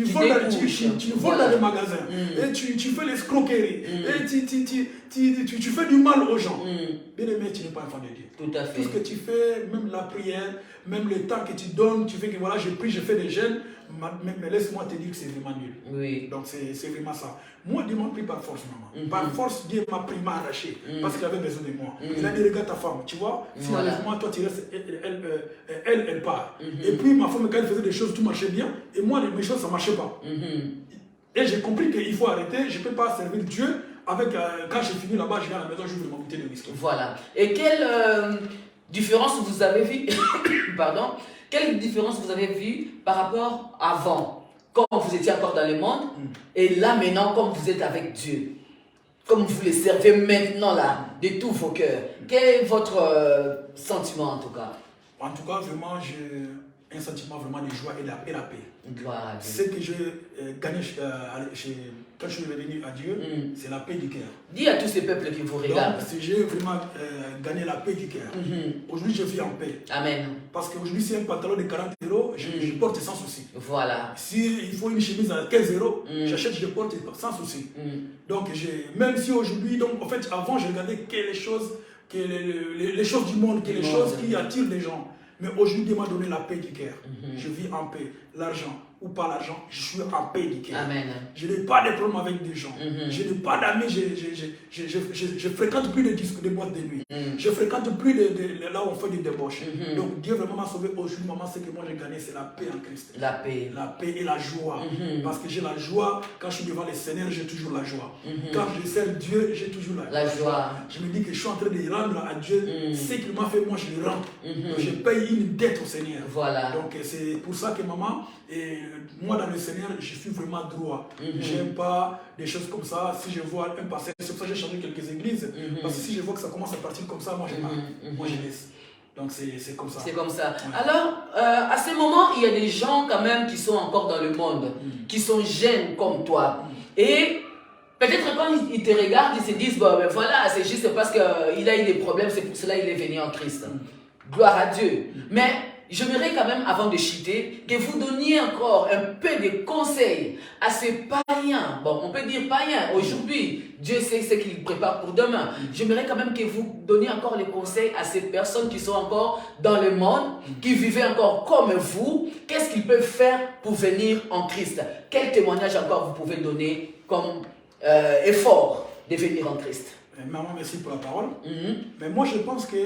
voles dans les magasins, et tu fais l'escroquerie, et tu fais du mal aux gens. Bien aimé, tu n'es pas enfant de Dieu. Tout à fait. Tout ce que tu fais, même la prière, même le temps que tu donnes, tu fais que voilà, je prie, je fais des jeûnes, mais laisse-moi te dire que c'est vraiment nul. Oui. Donc c'est vraiment ça. Moi, Dieu m'a pris par force, maman. Par force, Dieu m'a pris, m'a arraché. Parce qu'il avait besoin de moi. Il a dit, regarde ta femme, tu vois, si moi, toi tu restes, elle part. Et puis ma femme, quand elle faisait des choses, tout marchait bien. Et moi, mes choses, ça ne marchait pas. Et j'ai compris qu'il faut arrêter. Je ne peux pas servir Dieu avec, quand j'ai fini là-bas, je viens à la maison, j'ouvre ma bouteille de whisky. Voilà. Et quelle différence vous avez vue pardon, quelle différence vous avez vue par rapport à avant, quand vous étiez encore dans le monde, et là maintenant, comme vous êtes avec Dieu, comme vous les servez maintenant là, de tous vos cœurs? Quel est votre sentiment en tout cas? En tout cas, vraiment, j'ai un sentiment vraiment de joie et la paix. Gloire à Dieu. Ce que j'ai gagné quand je suis revenu à Dieu, c'est la paix du cœur. Dis à tous ces peuples qui vous regardent. Donc, si j'ai vraiment gagné la paix du cœur, aujourd'hui je vis en paix. Amen. Parce qu'aujourd'hui, si un pantalon de 40 €, je porte sans souci. Voilà. Si il faut une chemise à 15 €, j'achète, je porte sans souci. Donc, même si aujourd'hui, donc en fait, avant, je regardais que les choses du monde, que les choses qui attirent les gens. Mais aujourd'hui, Dieu m'a donné la paix du cœur. Je vis en paix. L'argent ou pas l'argent, je suis en paix du cœur. Amen. Je n'ai pas de problème avec des gens. Je n'ai pas d'amis. Je fréquente plus de boîtes de nuit. Je fréquente plus là où on fait des débauches. Donc Dieu vraiment m'a sauvé aujourd'hui. Maman, ce que moi j'ai gagné, c'est la paix en Christ. La paix. La paix et la joie. Parce que j'ai la joie. Quand je suis devant le Seigneur, j'ai toujours la joie. Quand je sers Dieu, j'ai toujours la joie. Je me dis que je suis en train de rendre à Dieu ce qu'il m'a fait, moi je le rends. Donc je paye une dette au Seigneur. Voilà. Donc c'est pour ça que maman, et moi dans le Seigneur, je suis vraiment droit. J'aime pas des choses comme ça. Si je vois un passage, c'est pour ça que j'ai changé quelques églises. Parce que si je vois que ça commence à partir comme ça, moi je m'arrête. Moi je laisse. Donc c'est comme ça. C'est comme ça. Ouais. Alors, à ce moment, il y a des gens quand même qui sont encore dans le monde, qui sont jeunes comme toi. Et peut-être quand ils te regardent, ils se disent, bon, ben voilà, c'est juste parce qu'il a eu des problèmes, c'est pour cela qu'il est venu en Christ. Gloire à Dieu. Mais j'aimerais quand même, avant de chuter, que vous donniez encore un peu de conseils à ces païens. Bon, on peut dire païens. Aujourd'hui, Dieu sait ce qu'il prépare pour demain. J'aimerais quand même que vous donniez encore les conseils à ces personnes qui sont encore dans le monde, qui vivaient encore comme vous. Qu'est-ce qu'ils peuvent faire pour venir en Christ? Quel témoignage encore vous pouvez donner comme effort de venir en Christ? Maman, merci pour la parole. Mais moi, je pense que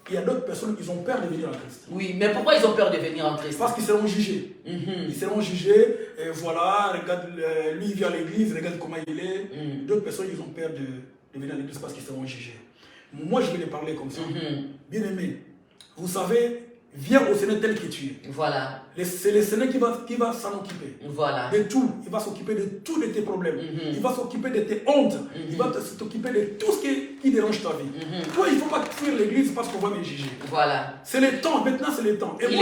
il y a d'autres personnes qui ont peur de venir en Christ. Oui, mais pourquoi ils ont peur de venir en Christ? Parce qu'ils seront jugés. Ils seront jugés, et voilà, regarde, lui il vient à l'église, regarde comment il est. D'autres personnes, ils ont peur de venir à l'église parce qu'ils seront jugés. Moi, je vais les parler comme ça. Bien aimé, vous savez, viens au Seigneur tel que tu es. Voilà. C'est le Seigneur qui va s'en occuper. Voilà. De tout. Il va s'occuper de tous tes problèmes. Il va s'occuper de tes hontes. Il va s'occuper de tout ce qui dérange ta vie. Toi, il ne faut pas fuir l'église parce qu'on va me juger. Voilà. C'est le temps. Maintenant, c'est le temps. Et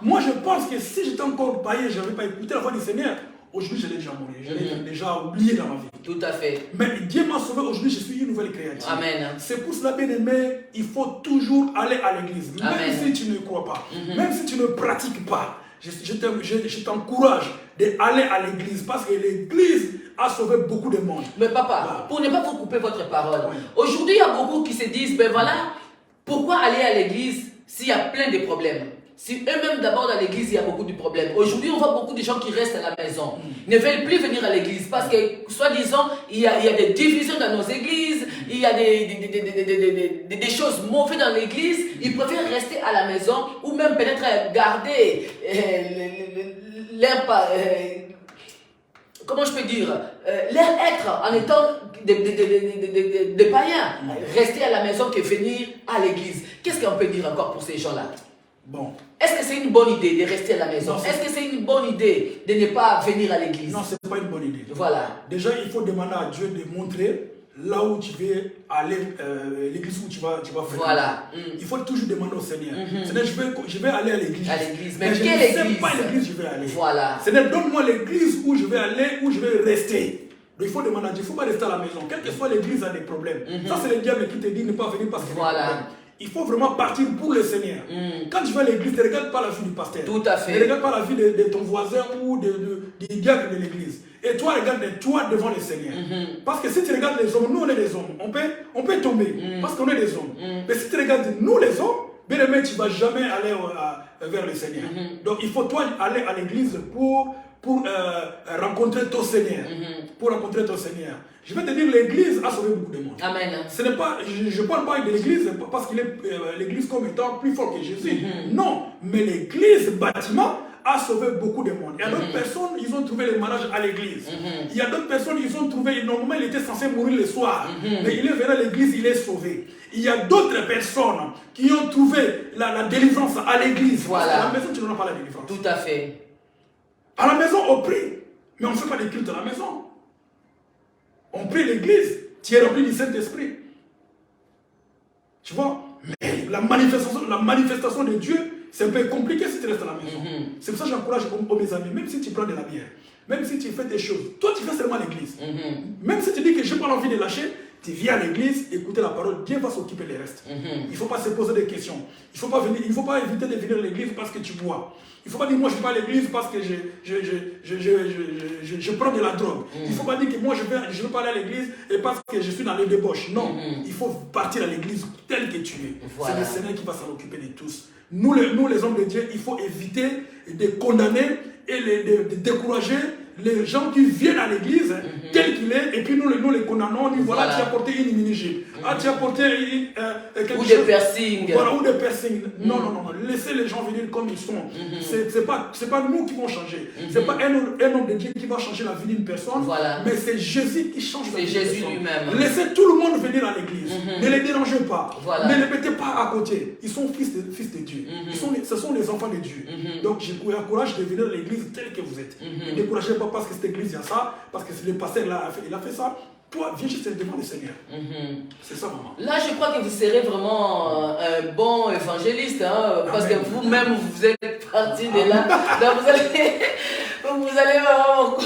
moi, je pense que si j'étais encore païen, je n'avais pas écouté la voix du Seigneur. Aujourd'hui, je l'ai déjà mouru. Je l'ai déjà oublié dans ma vie. Tout à fait. Mais Dieu m'a sauvé. Aujourd'hui, je suis une nouvelle créature. Amen. C'est pour cela, bien aimé, il faut toujours aller à l'église. Même si tu ne crois pas, même si tu ne pratiques pas, je t'encourage d'aller à l'église parce que l'église a sauvé beaucoup de monde. Mais papa, pour ne pas vous couper votre parole, aujourd'hui il y a beaucoup qui se disent, ben voilà, pourquoi aller à l'église s'il y a plein de problèmes? Si eux-mêmes d'abord dans l'église, il y a beaucoup de problèmes. Aujourd'hui, on voit beaucoup de gens qui restent à la maison, ne veulent plus venir à l'église parce que, soi-disant, il y a des divisions dans nos églises, il y a des choses mauvaises dans l'église. Ils préfèrent rester à la maison ou même peut-être garder leur... comment je peux dire, leur être en étant des païens, rester à la maison que venir à l'église. Qu'est-ce qu'on peut dire encore pour ces gens-là? Bon. Est-ce que c'est une bonne idée de rester à la maison? Est-ce que c'est une bonne idée de ne pas venir à l'église? Non, ce n'est pas une bonne idée. Voilà. Déjà, il faut demander à Dieu de montrer là où tu veux aller, l'église où tu vas faire. Voilà. Il faut toujours demander au Seigneur. Seigneur, je vais aller à l'église. À l'église. Mais quelle église? Je ne sais pas l'église je vais aller. Voilà. Seigneur, donne-moi l'église où je vais aller, où je vais rester. Donc il faut demander à Dieu. Il ne faut pas rester à la maison. Quelle que soit l'église a des problèmes. Ça, c'est le diable qui te dit de ne pas venir parce que voilà. Il faut vraiment partir pour le Seigneur. Quand tu vas à l'église, ne regarde pas la vie du pasteur. Tout à fait. Ne regarde pas la vie de ton voisin ou du diable de l'église. Et toi, regarde-toi devant le Seigneur. Parce que si tu regardes les hommes, nous on est des hommes. On peut tomber parce qu'on est des hommes. Mais si tu regardes nous les hommes, bien aimé, tu ne vas jamais aller vers le Seigneur. Donc il faut toi aller à l'église pour rencontrer ton Seigneur. Pour rencontrer ton Seigneur. Je vais te dire, l'église a sauvé beaucoup de monde. Amen. Ce n'est pas, je ne parle pas de l'église parce qu'il est l'église comme étant plus fort que Jésus. Non, mais l'église bâtiment a sauvé beaucoup de monde. Il y a d'autres personnes, ils ont trouvé le mariage à l'église. Il y a d'autres personnes, ils ont trouvé, normalement il était censé mourir le soir. Mais il est venu à l'église, il est sauvé. Il y a d'autres personnes qui ont trouvé la délivrance à l'église. Voilà. À la maison, tu n'auras pas la délivrance. Tout à fait. À la maison, on prie. Mais on ne fait pas de culte à la maison. On prie l'église, tu es rempli du Saint-Esprit. Tu vois? Mais la manifestation de Dieu, c'est un peu compliqué si tu restes à la maison. C'est pour ça que j'encourage mes amis, même si tu prends de la bière, même si tu fais des choses, toi tu fais seulement à l'église. Même si tu dis que je n'ai pas envie de lâcher, tu viens à l'église, écouter la parole, Dieu va s'occuper des restes. Il ne faut pas se poser des questions. Il ne faut pas éviter de venir à l'église parce que tu bois. Il ne faut pas dire moi je ne vais pas à l'église parce que je prends de la drogue. Il ne faut pas dire que moi je ne vais pas aller à l'église et parce que je suis dans les débauches. Non, il faut partir à l'église tel que tu es. Voilà. C'est le Seigneur qui va s'en occuper de tous. Nous les hommes de Dieu, il faut éviter de condamner et de décourager les gens qui viennent à l'église tel qu'il est, et puis nous les condamnons, on dit voilà, tu as porté une mini-jupe, tu as porté quelque chose. Ou des piercings. Voilà, ou des piercings. Non, laissez les gens venir comme ils sont. C'est pas nous qui vont changer. C'est pas un homme de Dieu qui va changer la vie d'une personne, mais c'est Jésus qui change la vie d'une personne. C'est Jésus lui-même. Laissez tout le monde venir à l'église. Ne les dérangez pas. Ne les mettez pas à côté. Ils sont fils de Dieu. Ce sont les enfants de Dieu. Donc je vous encourage de venir à l'église telle que vous êtes. Ne découragez pas parce que cette église il y a ça, parce que le pasteur il a fait ça. Toi, viens juste devant le Seigneur. C'est ça, maman. Là, je crois que vous serez vraiment un bon évangéliste, hein, parce que vous-même, vous êtes parti de là. Donc, vous allez vraiment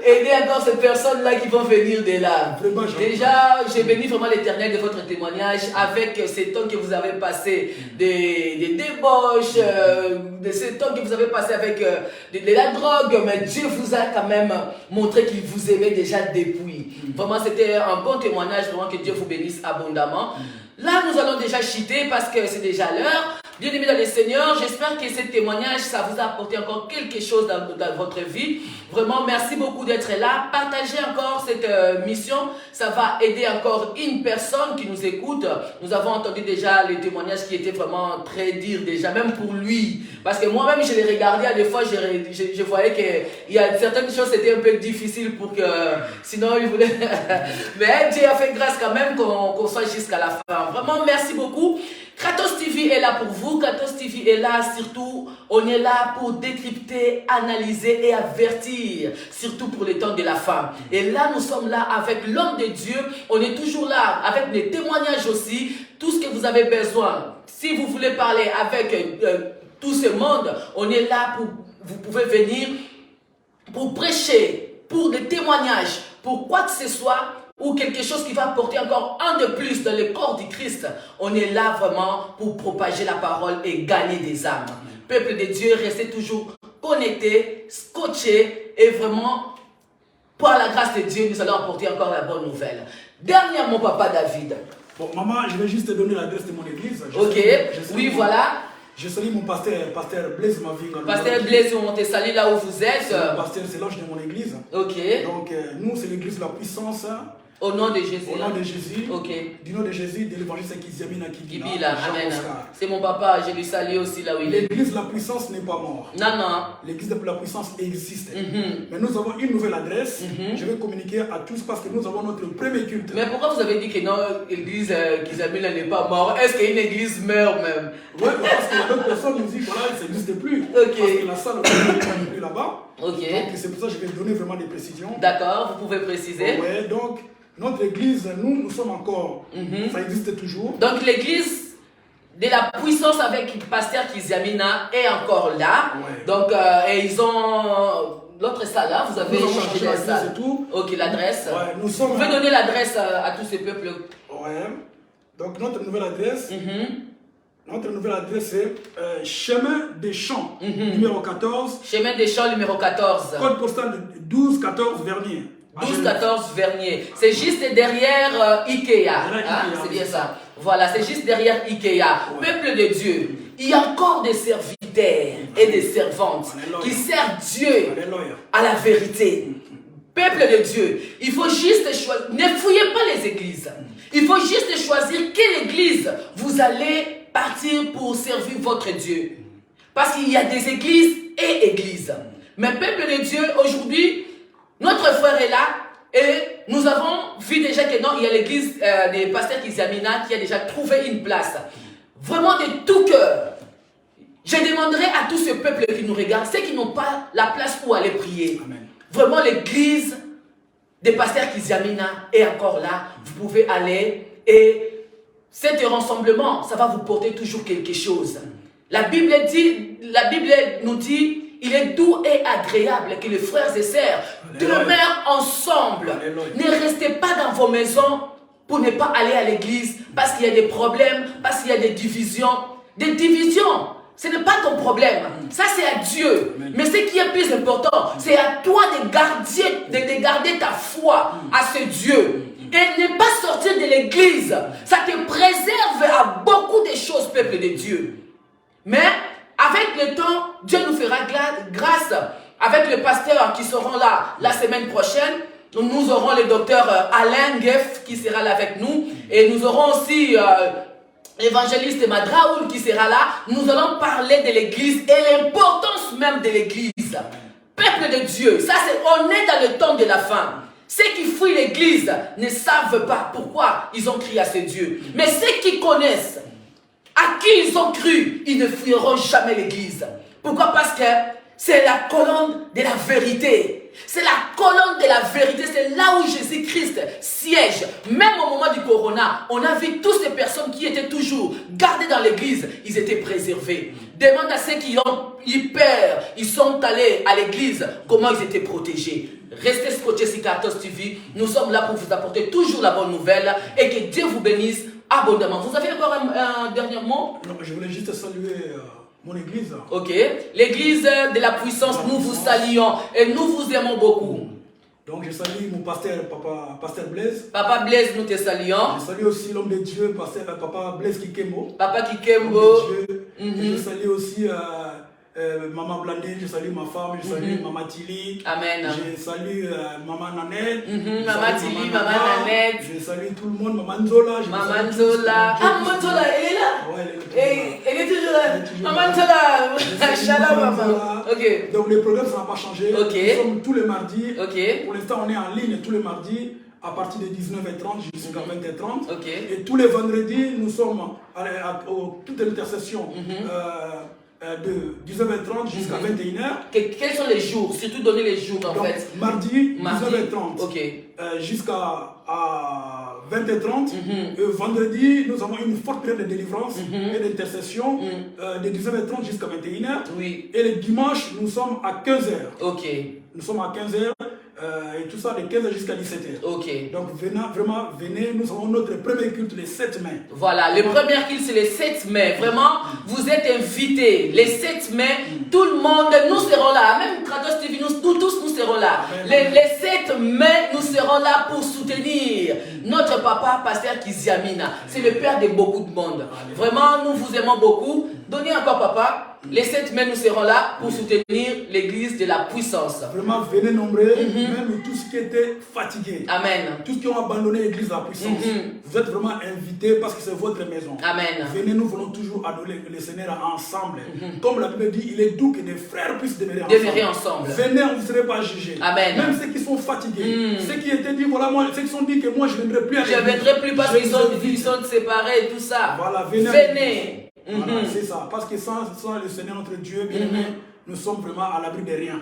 aider encore ces personnes-là qui vont venir de là. Vraiment, déjà, j'ai béni vraiment l'Éternel de votre témoignage avec ces temps que vous avez passé des débauches, de ces temps que vous avez passé avec de la drogue, mais Dieu vous a quand même montré qu'il vous aimait déjà depuis. Vraiment, c'était un bon témoignage, vraiment que Dieu vous bénisse abondamment. Là, nous allons déjà chuter parce que c'est déjà l'heure. Bien aimés dans le Seigneur, j'espère que ce témoignage, ça vous a apporté encore quelque chose dans votre vie. Vraiment, merci beaucoup d'être là. Partagez encore cette mission. Ça va aider encore une personne qui nous écoute. Nous avons entendu déjà les témoignages qui étaient vraiment très durs déjà, même pour lui. Parce que moi-même, je les regardais à des fois, je voyais qu'il y a certaines choses, c'était un peu difficile pour que... Sinon, il voulait... Mais Dieu a fait grâce quand même qu'on soit jusqu'à la fin. Vraiment, merci beaucoup. Kratos TV est là pour vous. Kratos TV est là, surtout, on est là pour décrypter, analyser et avertir, surtout pour les temps de la fin. Et là, nous sommes là avec l'homme de Dieu. On est toujours là avec les témoignages aussi. Tout ce que vous avez besoin. Si vous voulez parler avec tout ce monde, on est là pour, vous pouvez venir pour prêcher, pour des témoignages, pour quoi que ce soit, ou quelque chose qui va apporter encore un de plus dans le corps du Christ. On est là vraiment pour propager la parole et gagner des âmes. Peuple de Dieu, restez toujours connectés, scotchés et vraiment, par la grâce de Dieu, nous allons apporter encore la bonne nouvelle. Dernièrement, Papa David. Bon, maman, je vais juste te donner l'adresse de mon église. Oui, voilà. Je salue mon pasteur Blaise Mavinga. Pasteur Blaise, on te salue là où vous êtes. Pasteur, c'est l'ange de mon église. Ok. Donc, nous, c'est l'église de la puissance. Au nom de Jésus. Au nom de Jésus. Ok. Du nom de Jésus, de l'évangile Kizamina Kibila. Amen. C'est mon papa, je lui salue aussi là où il est. L'église de la puissance n'est pas morte. Non, non. L'église de la puissance existe. Mais nous avons une nouvelle adresse. Je vais communiquer à tous parce que nous avons notre premier culte. Mais pourquoi vous avez dit que non, l'église Kizamina n'est pas morte? Est-ce qu'une église meurt même? Oui, parce qu'il y a d'autres personnes qui nous disent voilà, ça n'existe plus. Ok. Parce que la salle n'est plus là-bas. Ok. Donc c'est pour ça que je vais donner vraiment des précisions. D'accord, vous pouvez préciser. Oui, donc notre église, nous sommes encore, ça existe toujours. Donc l'église de la puissance avec le pasteur Kizamina est encore là. Ouais. Donc ils ont l'autre salle là, vous avez changé la salle. Et tout. Ok, l'adresse. Ouais, nous sommes. Vous pouvez donner l'adresse à tous ces peuples. Ouais. Donc notre nouvelle adresse. Notre nouvelle adresse est Chemin des Champs, numéro 14. Chemin des Champs, numéro 14. Code postal de 12-14 Vernier. 12-14 Vernier. C'est juste derrière Ikea. C'est bien ça. Voilà, c'est juste derrière Ikea. Ouais. Peuple de Dieu, il y a encore des serviteurs et des servantes qui servent Dieu à la vérité. Peuple de Dieu, il faut juste choisir. Ne fouillez pas les églises. Il faut juste choisir quelle église vous allez partir pour servir votre Dieu. Parce qu'il y a des églises et églises. Mais peuple de Dieu, aujourd'hui, notre frère est là et nous avons vu déjà que non, il y a l'église des pasteurs Kizamina qui a déjà trouvé une place. Vraiment de tout cœur. Je demanderai à tout ce peuple qui nous regarde, ceux qui n'ont pas la place où aller prier. Amen. Vraiment l'église des pasteurs Kizamina est encore là. Vous pouvez aller et cet rassemblement, ça va vous porter toujours quelque chose. La Bible nous dit, il est doux et agréable que les frères et sœurs demeurent ensemble. Alléluia. Ne restez pas dans vos maisons pour ne pas aller à l'église parce qu'il y a des problèmes, parce qu'il y a des divisions. Des divisions, ce n'est pas ton problème. Ça, c'est à Dieu. Mais ce qui est plus important, c'est à toi de garder ta foi à ce Dieu. Et ne pas sortir de l'église. Ça te préserve à beaucoup de choses, peuple de Dieu. Mais avec le temps, Dieu nous fera grâce. Avec le pasteur qui seront là la semaine prochaine, nous aurons le docteur Alain Gueff qui sera là avec nous. Et nous aurons aussi l'évangéliste Madraoul qui sera là. Nous allons parler de l'église et l'importance même de l'église. Peuple de Dieu, ça on est dans le temps de la fin. Ceux qui fuient l'église ne savent pas pourquoi ils ont crié à ce Dieu. Mais ceux qui connaissent à qui ils ont cru, ils ne fuiront jamais l'église. Pourquoi? Parce que c'est la colonne de la vérité. C'est la colonne de la vérité. C'est là où Jésus-Christ siège. Même au moment du corona, on a vu toutes ces personnes qui étaient toujours gardées dans l'église. Ils étaient préservés. Demande à ceux qui ont eu peur, ils sont allés à l'église, comment ils étaient protégés. Restez scotchés sur Kratos TV. Nous sommes là pour vous apporter toujours la bonne nouvelle et que Dieu vous bénisse abondamment. Vous avez encore un dernier mot? Non, je voulais juste saluer mon église. Ok. L'église de la puissance, nous vous saluons et nous vous aimons beaucoup. Donc je salue mon pasteur, pasteur Blaise. Papa Blaise, nous te saluons. Je salue aussi l'homme de Dieu, papa Blaise Kikembo. Papa Kikembo. Je salue aussi Maman Blandine, je salue ma femme, je salue Maman Tilly. Amen. Je salue Maman Nanette. Maman Tilly, Maman Nanette. Je salue tout le monde, Maman Nzola. Maman Nzola. Ah, Maman Nzola, elle est là? Ouais, elle est toujours là. Maman Nzola. Shalom, maman. Ok. Donc le programme, ça n'a pas changé. Ok. Nous sommes tous les mardis. Ok. Pour l'instant, on est en ligne tous les mardis à partir de 19h30 jusqu'à 20h30. Ok. Et tous les vendredis, nous sommes au toute l'intercession. De 19h30 jusqu'à 21h. Quels sont les jours? Surtout donner les jours en fait. Mardi 19h30 ok. Jusqu'à 20h30. Et vendredi, nous avons une forte période de délivrance et d'intercession de 19h30 jusqu'à 21h. Oui. Et le dimanche, nous sommes à 15h. Ok. Nous sommes à 15h et tout ça de 15h jusqu'à 17h. Ok. Donc vraiment, venez, nous avons notre premier culte le 7 mai. Voilà, le premier culte c'est le 7 mai. Vraiment, vous êtes invités. Le 7 mai, tout le monde, nous serons là. Même Kratos TV, nous tous, nous serons là. Le 7 mai, nous serons là pour soutenir notre papa, pasteur Kiziamina. C'est le père de beaucoup de monde. Vraiment, nous vous aimons beaucoup. Donnez encore papa. Les 7 mai, nous serons là pour soutenir l'église de la puissance. Vraiment, venez nombreux, même tous ceux qui étaient fatigués. Amen. Tous qui ont abandonné l'église de la puissance. Vous êtes vraiment invités parce que c'est votre maison. Amen. Venez, nous voulons toujours adorer le Seigneur ensemble. Comme la Bible dit, il est doux que des frères puissent demeurer ensemble. Venez, vous ne serez pas jugés. Amen. Même ceux qui sont fatigués, ceux qui étaient dit, voilà, moi, ceux qui sont dit que moi je ne viendrai plus à l'église. Je ne viendrai plus parce qu'ils sont séparés et tout ça. Voilà, venez. Voilà, c'est ça. Parce que sans le Seigneur notre Dieu, bien aimé, nous sommes vraiment à l'abri de rien.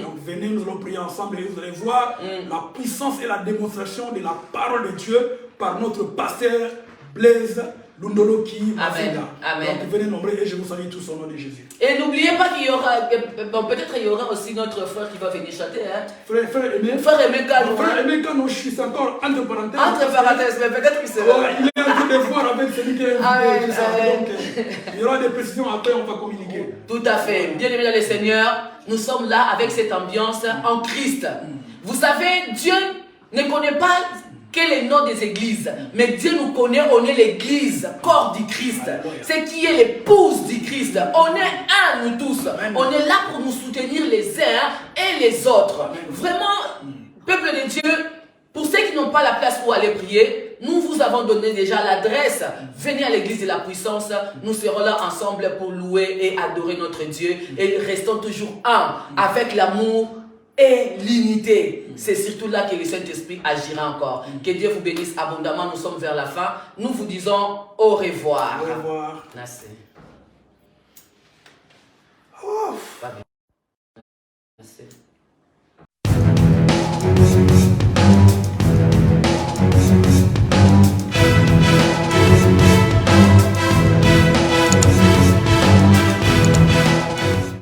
Donc venez, nous allons prier ensemble et vous allez voir la puissance et la démonstration de la parole de Dieu par notre pasteur Blaise Lundoloki Mazinga. Donc venez nombreux et je vous salue tous au nom de Jésus. Et n'oubliez pas qu'il y aura, bon, peut-être il y aura aussi notre frère qui va venir chanter. Hein? Frère Aimé. Frère Aimé Kano. Frère Aimé Kano, je suis encore entre parenthèses. Entre parenthèses, mais peut-être qu'il sera. Il est en train de voir avec celui qui est invité. Donc il y aura des précisions après, on va communiquer. Tout à fait. Bien aimé dans le Seigneur, nous sommes là avec cette ambiance en Christ. Vous savez, Dieu ne connaît pas quel est le nom des églises, mais Dieu nous connaît, on est l'église, corps du Christ. C'est qui est l'épouse du Christ. On est un, nous tous. On est là pour nous soutenir les uns et les autres. Vraiment, peuple de Dieu, pour ceux qui n'ont pas la place où aller prier, nous vous avons donné déjà l'adresse. Venez à l'église de la puissance. Nous serons là ensemble pour louer et adorer notre Dieu. Et restons toujours un, avec l'amour et l'unité. C'est surtout là que le Saint-Esprit agira encore. Que Dieu vous bénisse abondamment. Nous sommes vers la fin. Nous vous disons au revoir. Au revoir. Merci. Oh. Merci.